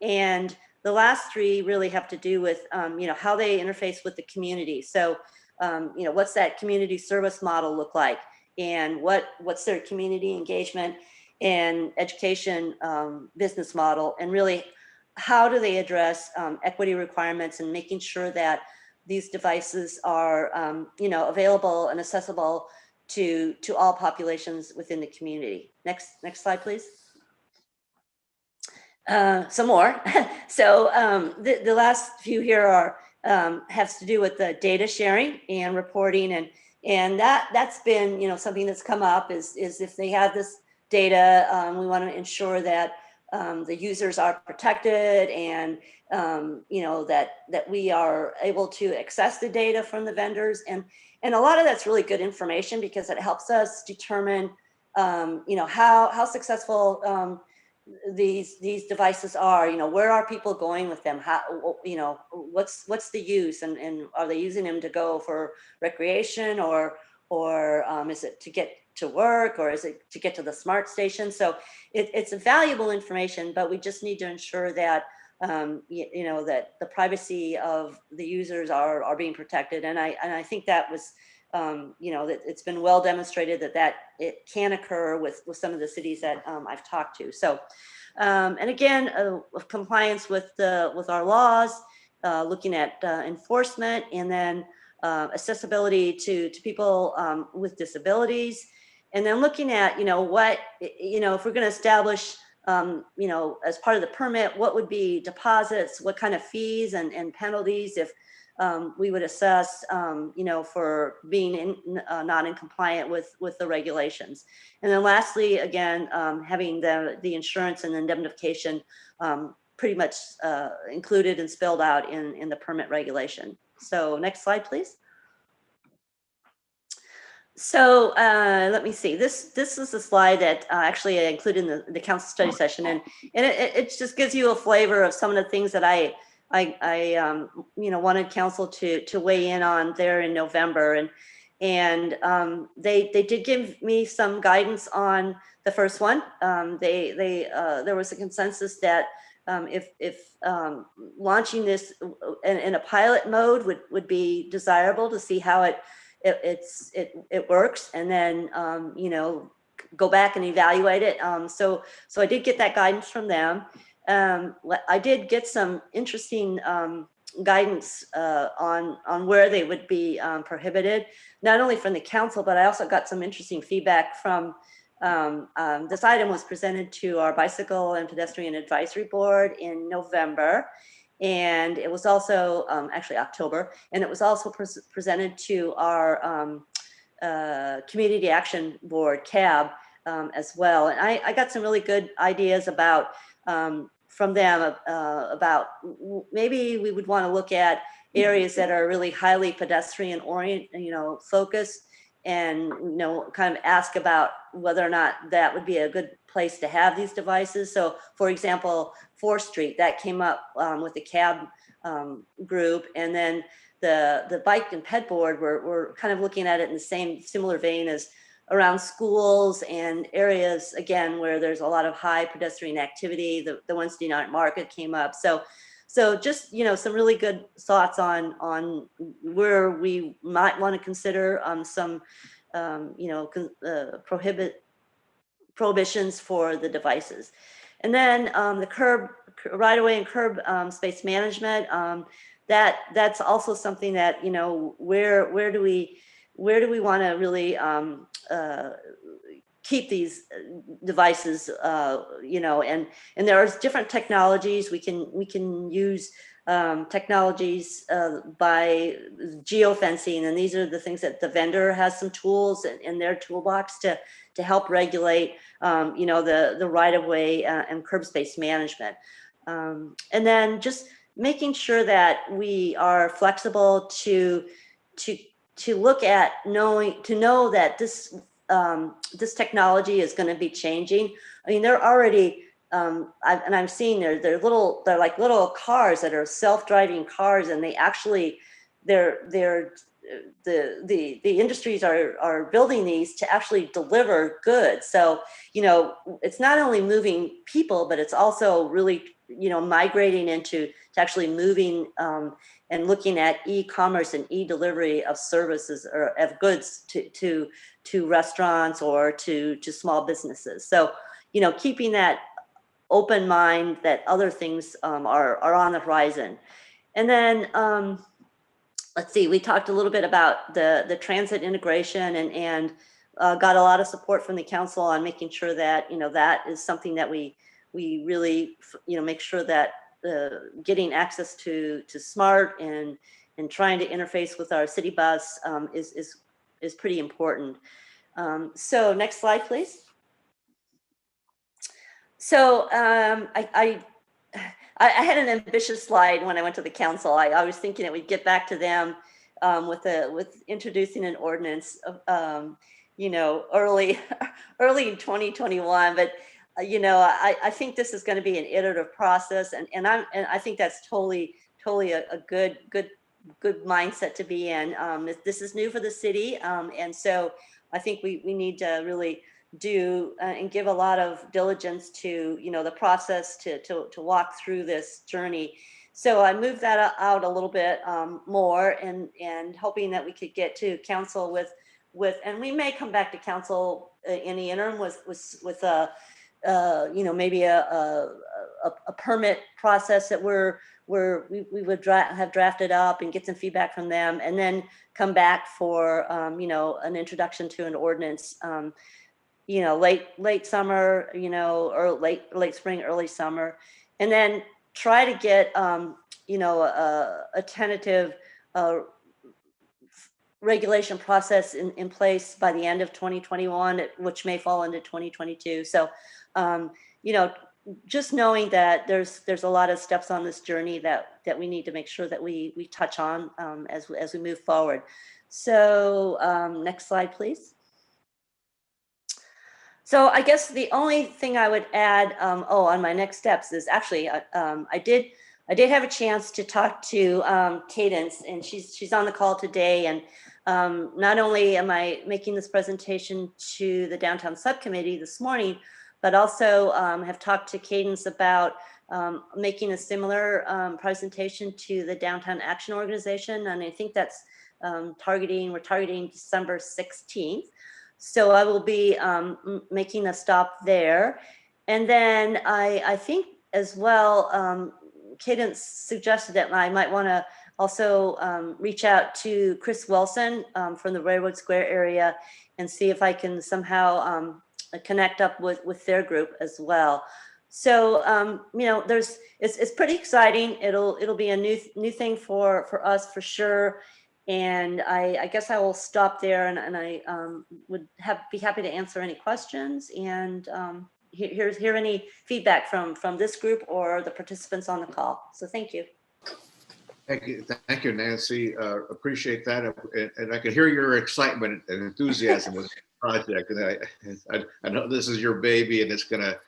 and the last three really have to do with how they interface with the community. So what's that community service model look like, and what's their community engagement and education business model, and really how do they address equity requirements and making sure that these devices are available and accessible to all populations within the community. Next slide, please. Some more. So the last few here are has to do with the data sharing and reporting, and that's been something that's come up is if they have this data, we want to ensure that the users are protected, and that we are able to access the data from the vendors, and a lot of that's really good information because it helps us determine how successful these devices are. Where are people going with them? How what's the use, and are they using them to go for recreation, or is it to get to work, or is it to get to the smart station? So it's a valuable information, but we just need to ensure that that the privacy of the users are being protected. And I think that was that it's been well demonstrated that it can occur with some of the cities that I've talked to. So and again, compliance with our laws, looking at enforcement, and then accessibility to people with disabilities, and then looking at what if we're going to establish as part of the permit, what would be deposits, what kind of fees and penalties if we would assess for being not in compliant with the regulations. And then lastly, again, having the insurance and indemnification pretty much included and spelled out in the permit regulation. So next slide, please. So let me see. This is a slide that actually I included in the council study session, and it just gives you a flavor of some of the things that I wanted council to weigh in on there in November, and they did give me some guidance on the first one. There was a consensus that if launching this in a pilot mode would be desirable to see how it works, and then go back and evaluate it. So I did get that guidance from them. I did get some interesting guidance on where they would be prohibited, not only from the council, but I also got some interesting feedback from this item was presented to our Bicycle and Pedestrian Advisory Board in November. And it was also actually October, and it was also presented to our Community Action Board, CAB, as well. And I got some really good ideas about from them about maybe we would want to look at areas that are really highly pedestrian focused, and kind of ask about whether or not that would be a good place to have these devices. So for example, 4th Street, that came up with the CAB group, and then the bike and ped board, we're kind of looking at it in the similar vein as around schools and areas, again, where there's a lot of high pedestrian activity. The Wednesday night market came up. So just, some really good thoughts on where we might want to consider some, prohibitions for the devices. And then the right away and curb space management, that's also something that, where do we want to really keep these devices, and there are different technologies. We can use technologies by geofencing, and these are the things that the vendor has some tools in their toolbox to help regulate, the right of way and curb space management. And then just making sure that we are flexible to look at know that this technology is going to be changing. I mean, they're already, I'm seeing they're like little cars that are self-driving cars, and they actually, the industries are building these to actually deliver goods. So, it's not only moving people, but it's also really, migrating into actually moving and looking at e-commerce and e-delivery of services or of goods to restaurants or to small businesses. So, keeping that open mind that other things are on the horizon. And then let's see, we talked a little bit about the transit integration and got a lot of support from the council on making sure that, that is something that we really, make sure that getting access to SMART and trying to interface with our city bus is pretty important. So next slide, please. So I had an ambitious slide when I went to the council. I was thinking that we'd get back to them with introducing an ordinance, early in 2021. But I think this is going to be an iterative process, and I think that's totally a good mindset to be in. This is new for the city, and so I think we need to really do and give a lot of diligence to the process to walk through this journey. So I moved that out a little bit more, and hoping that we could get to council with and we may come back to council in the interim with maybe a permit process that we would have drafted up and get some feedback from them, and then come back for an introduction to an ordinance late summer, or late spring, early summer, and then try to get a tentative regulation process in place by the end of 2021, which may fall into 2022. So just knowing that there's a lot of steps on this journey that we need to make sure that we touch on as we move forward. So next slide, please. So I guess the only thing I would add on my next steps is actually I did have a chance to talk to Cadence, and she's on the call today. And not only am I making this presentation to the downtown subcommittee this morning, but also have talked to Cadence about making a similar presentation to the Downtown Action Organization. And I think that's we're targeting December 16th. So I will be making a stop there. And then I think as well, Cadence suggested that I might want to also reach out to Chris Wilson from the Railroad Square area and see if I can somehow connect up with their group as well. So, it's pretty exciting. It'll be a new thing for us for sure. And I guess I will stop there, and I would be happy to answer any questions and hear any feedback from this group or the participants on the call. So thank you. Thank you, Nancy. Appreciate that, and I can hear your excitement and enthusiasm with the project. And I know this is your baby, and it's going to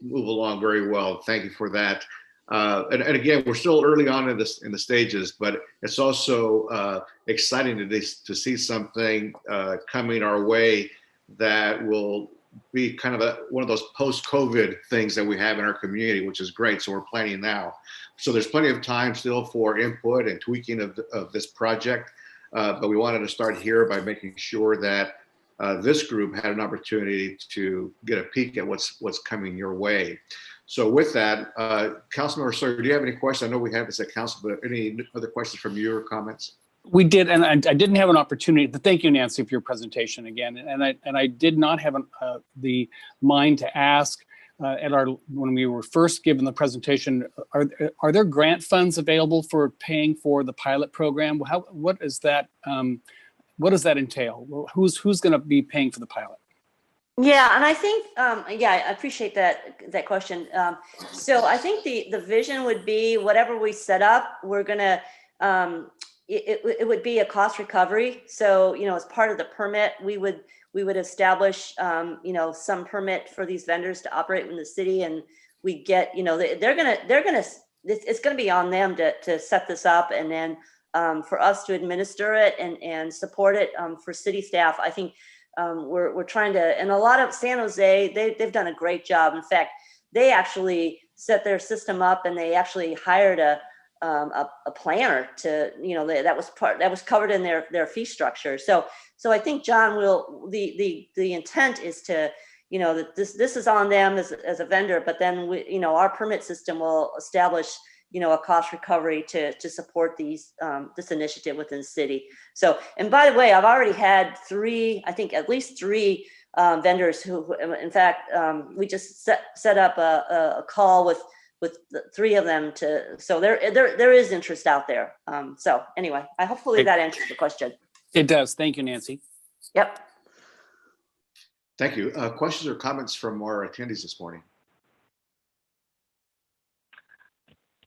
move along very well. Thank you for that. And again, we're still early on in the stages, but it's also exciting to see something coming our way that will be kind of one of those post-COVID things that we have in our community, which is great. So we're planning now. So there's plenty of time still for input and tweaking of this project. But we wanted to start here by making sure that this group had an opportunity to get a peek at what's coming your way. So with that, Councilmember Sawyer, do you have any questions? I know we have this at council, but any other questions from you or comments? We did, and I didn't have an opportunity to thank you, Nancy, for your presentation again. And I did not have the mind to ask when we were first given the presentation, are there grant funds available for paying for the pilot program? What is that? What does that entail? Who's going to be paying for the pilot? Yeah, and I think, I appreciate that question. So I think the vision would be whatever we set up, we're gonna, it would be a cost recovery. So, as part of the permit, we would establish, some permit for these vendors to operate in the city, and we get, it's gonna be on them to set this up, and then for us to administer it and support it for city staff. I think we're trying to, and a lot of San Jose, they've done a great job. In fact, they actually set their system up, and they actually hired a planner to, that was covered in their fee structure. So I think, John, the intent is to, that this is on them as a vendor, but then our permit system will establish a cost recovery to support this initiative within the city. So, and by the way, I've already had at least three vendors who, in fact, we just set up a call with the three of them so there is interest out there. So anyway, hopefully that answers the question. It does. Thank you, Nancy. Yep. Thank you. Questions or comments from our attendees this morning?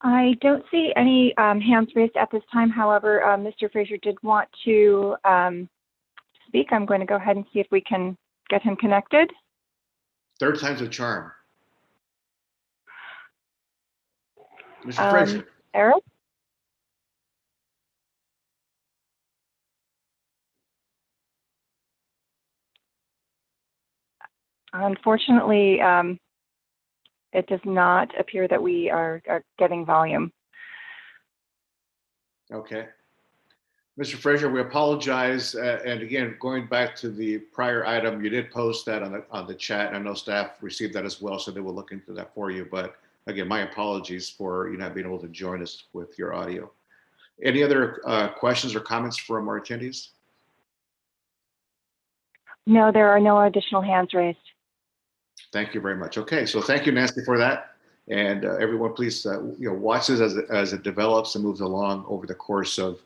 I don't see any hands raised at this time. However, Mr. Frazier did want to speak. I'm going to go ahead and see if we can get him connected. Third time's a charm. Mr. Frazier. Eric? Unfortunately, it does not appear that we are getting volume. Okay. Mr. Frazier, we apologize. And again, going back to the prior item, you did post that on the chat. I know staff received that as well, so they will look into that for you. But again, my apologies for you not being able to join us with your audio. Any other questions or comments from our attendees? No, there are no additional hands raised. Thank you very much. Okay, so thank you, Nancy, for that. And everyone, please watch this as it develops and moves along over the course of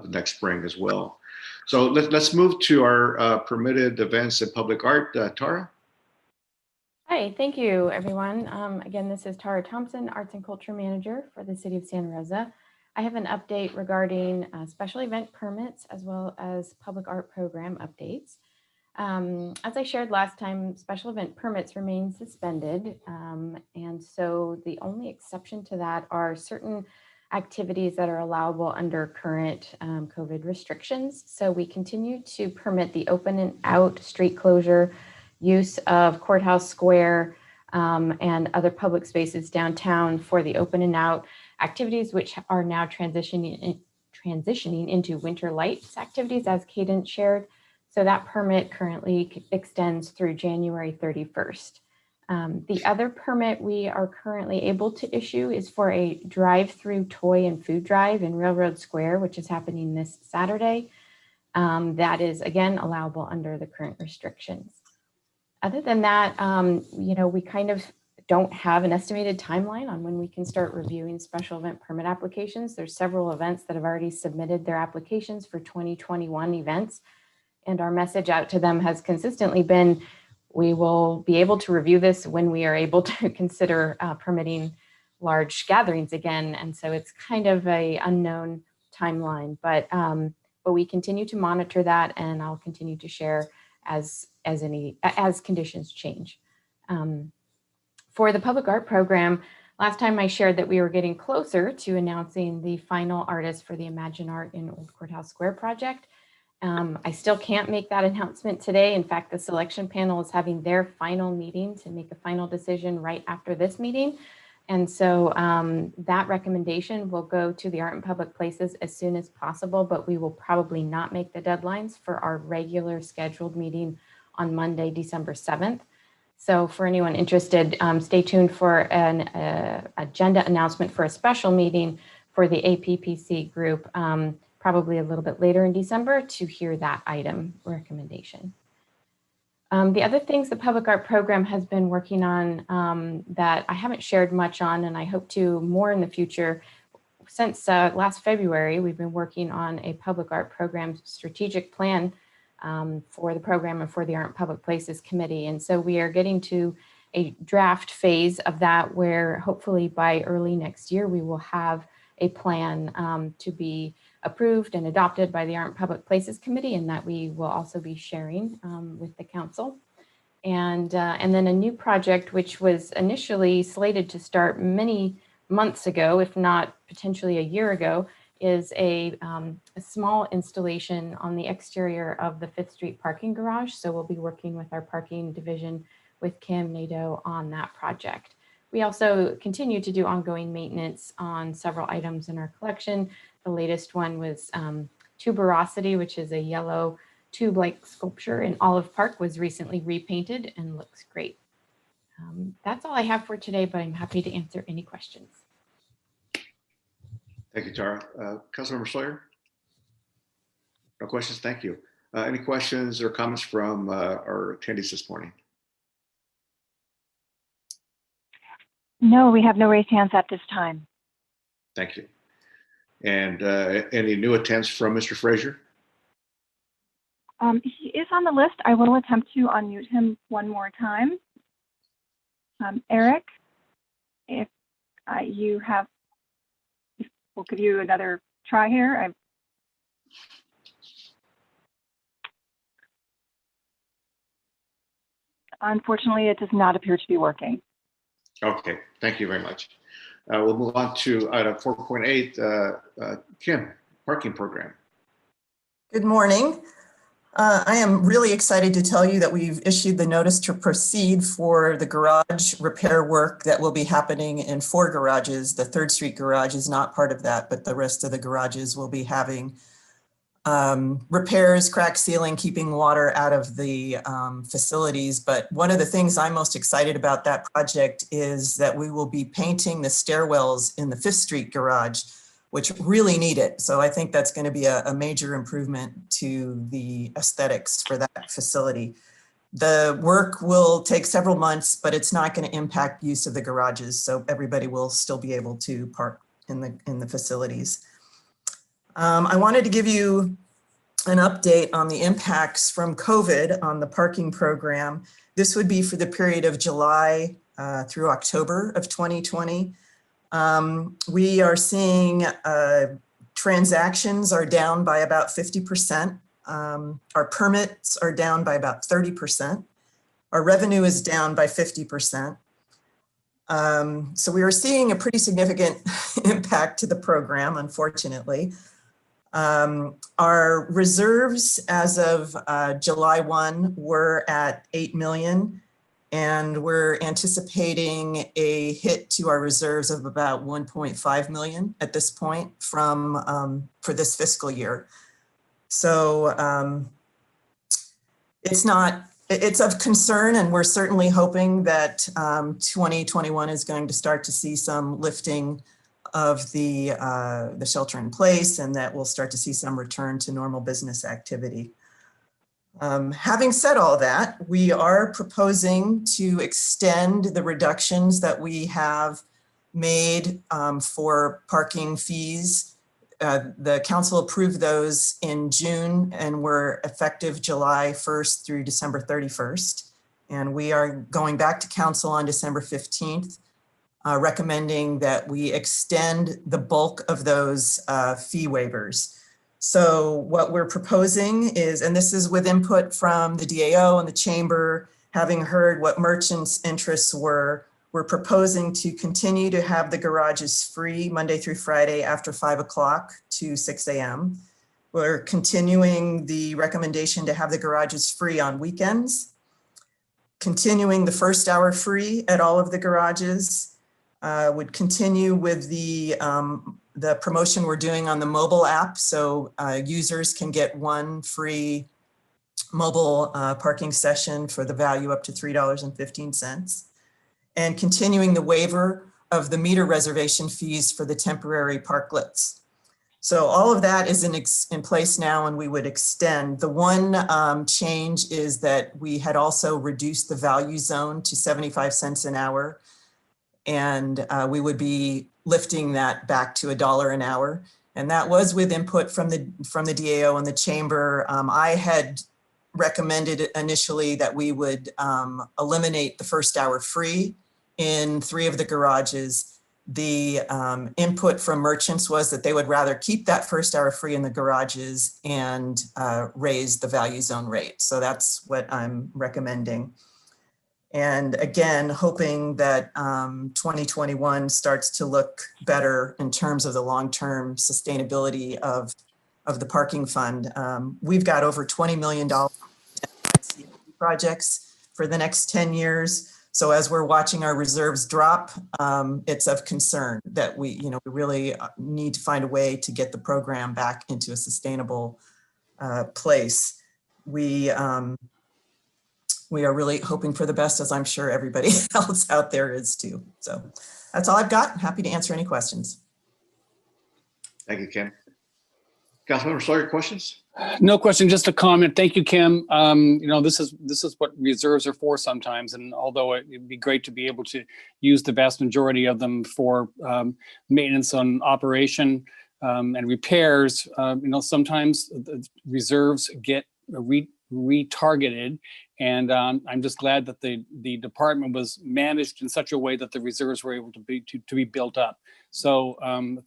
next spring as well. So let's move to our permitted events and public art. Tara? Hi, thank you, everyone. Again, this is Tara Thompson, Arts and Culture Manager for the City of Santa Rosa. I have an update regarding special event permits as well as public art program updates. As I shared last time, special event permits remain suspended. And so the only exception to that are certain activities that are allowable under current COVID restrictions. So we continue to permit the open and out street closure, use of Courthouse Square and other public spaces downtown for the open and out activities, which are now transitioning into winter lights activities, as Cadence shared. So that permit currently extends through January 31st. The other permit we are currently able to issue is for a drive-through toy and food drive in Railroad Square, which is happening this Saturday. That is, again, allowable under the current restrictions. Other than that, we kind of don't have an estimated timeline on when we can start reviewing special event permit applications. There's several events that have already submitted their applications for 2021 events. And our message out to them has consistently been, we will be able to review this when we are able to consider permitting large gatherings again. And so it's kind of a unknown timeline, but we continue to monitor that, and I'll continue to share as conditions change. For the public art program, last time I shared that we were getting closer to announcing the final artist for the Imagine Art in Old Courthouse Square project. I still can't make that announcement today. In fact, the selection panel is having their final meeting to make a final decision right after this meeting. And so that recommendation will go to the Art and Public Places as soon as possible, but we will probably not make the deadlines for our regular scheduled meeting on Monday, December 7th. So for anyone interested, stay tuned for an agenda announcement for a special meeting for the APPC group, probably a little bit later in December, to hear that item recommendation. The other things the public art program has been working on that I haven't shared much on, and I hope to more in the future. Since last February, we've been working on a public art program strategic plan for the program and for the Art and Public Places Committee. And so we are getting to a draft phase of that, where hopefully by early next year, we will have a plan to be approved and adopted by the Art and Public Places Committee, and that we will also be sharing with the council. And then a new project, which was initially slated to start many months ago, if not potentially a year ago, is a small installation on the exterior of the 5th Street parking garage. So we'll be working with our parking division with Kim Nadeau on that project. We also continue to do ongoing maintenance on several items in our collection. The latest one was Tuberosity, which is a yellow tube-like sculpture in Olive Park, was recently repainted and looks great. That's all I have for today, but I'm happy to answer any questions. Thank you, Tara. Councilmember Sawyer? No questions? Thank you. Any questions or comments from our attendees this morning? No, we have no raised hands at this time. Thank you. And any new attempts from Mr. Frazier? He is on the list. I will attempt to unmute him one more time. Eric, if you have, we'll give you another try here. Unfortunately, it does not appear to be working. Okay, thank you very much. We'll move on to item 4.8, Kim, parking program. Good morning. I am really excited to tell you that we've issued the notice to proceed for the garage repair work that will be happening in 4 garages. The 3rd Street garage is not part of that, but the rest of the garages will be having repairs, crack sealing, keeping water out of the facilities. But one of the things I'm most excited about that project is that we will be painting the stairwells in the 5th Street garage, which really need it. So I think that's going to be a major improvement to the aesthetics for that facility. The work will take several months, but it's not going to impact use of the garages. So everybody will still be able to park in the facilities. I wanted to give you an update on the impacts from COVID on the parking program. This would be for the period of July through October of 2020. We are seeing transactions are down by about 50%. Our permits are down by about 30%. Our revenue is down by 50%. So we are seeing a pretty significant impact to the program, unfortunately. Our reserves as of July 1 were at 8 million, and we're anticipating a hit to our reserves of about 1.5 million at this point from for this fiscal year. So it's of concern, and we're certainly hoping that 2021 is going to start to see some lifting of the shelter in place, and that we'll start to see some return to normal business activity. Having said all that, we are proposing to extend the reductions that we have made for parking fees. The council approved those in June and were effective July 1st through December 31st. And we are going back to council on December 15th, recommending that we extend the bulk of those fee waivers. So what we're proposing is, and this is with input from the DAO and the chamber, having heard what merchants' interests were, we're proposing to continue to have the garages free Monday through Friday after 5 o'clock to 6 a.m. We're continuing the recommendation to have the garages free on weekends, continuing the first hour free at all of the garages, would continue with the promotion we're doing on the mobile app. So users can get one free mobile parking session for the value up to $3.15. And continuing the waiver of the meter reservation fees for the temporary parklets. So all of that is in place now, and we would extend. The one change is that we had also reduced the value zone to 75 cents an hour. And we would be lifting that back to $1 an hour. And that was with input from the DAO and the chamber. I had recommended initially that we would eliminate the first hour free in 3 of the garages. The input from merchants was that they would rather keep that first hour free in the garages and raise the value zone rate. So that's what I'm recommending. And again, hoping that 2021 starts to look better in terms of the long-term sustainability of the parking fund. We've got over $20 million in projects for the next 10 years. So as we're watching our reserves drop, it's of concern that we really need to find a way to get the program back into a sustainable place. We are really hoping for the best, as I'm sure everybody else out there is too. So that's all I've got. I'm happy to answer any questions. Thank you, Kim. Councilmember Sawyer, questions? No question, just a comment. Thank you, Kim. This is what reserves are for sometimes. And although it'd be great to be able to use the vast majority of them for maintenance on operation and repairs, sometimes the reserves get retargeted. And I'm just glad that the department was managed in such a way that the reserves were able to be built up. So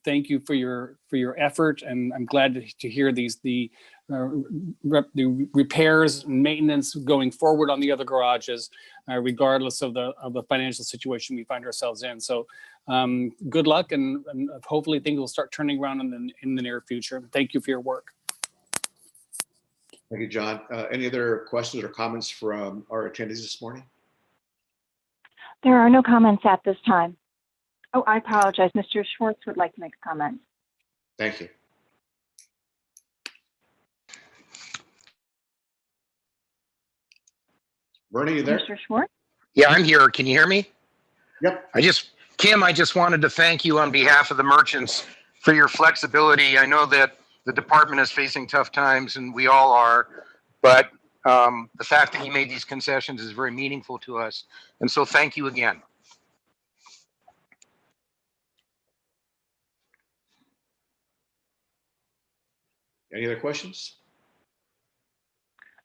thank you for your effort, and I'm glad to hear the repairs and maintenance going forward on the other garages, regardless of the financial situation we find ourselves in. So good luck, and hopefully things will start turning around in the near future. Thank you for your work. Thank you, John. Any other questions or comments from our attendees this morning? There are no comments at this time. Oh, I apologize. Mr. Schwartz would like to make a comment. Thank you. Bernie, you there? Mr. Schwartz? Yeah, I'm here. Can you hear me? Yep. Kim, I just wanted to thank you on behalf of the merchants for your flexibility. I know that the department is facing tough times, and we all are, but the fact that you made these concessions is very meaningful to us. And so thank you again. Any other questions?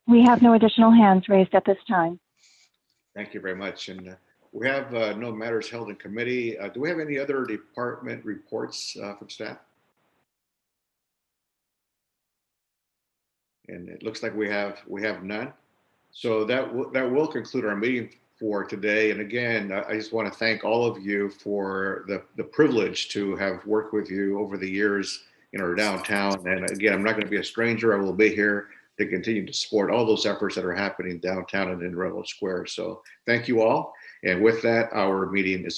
We have no additional hands raised at this time. Thank you very much. And we have no matters held in committee. Do we have any other department reports from staff? And it looks like we have none. So that will conclude our meeting for today. And again, I just want to thank all of you for the privilege to have worked with you over the years in our downtown. And again, I'm not going to be a stranger. I will be here to continue to support all those efforts that are happening downtown and in Railroad Square. So thank you all. And with that, our meeting is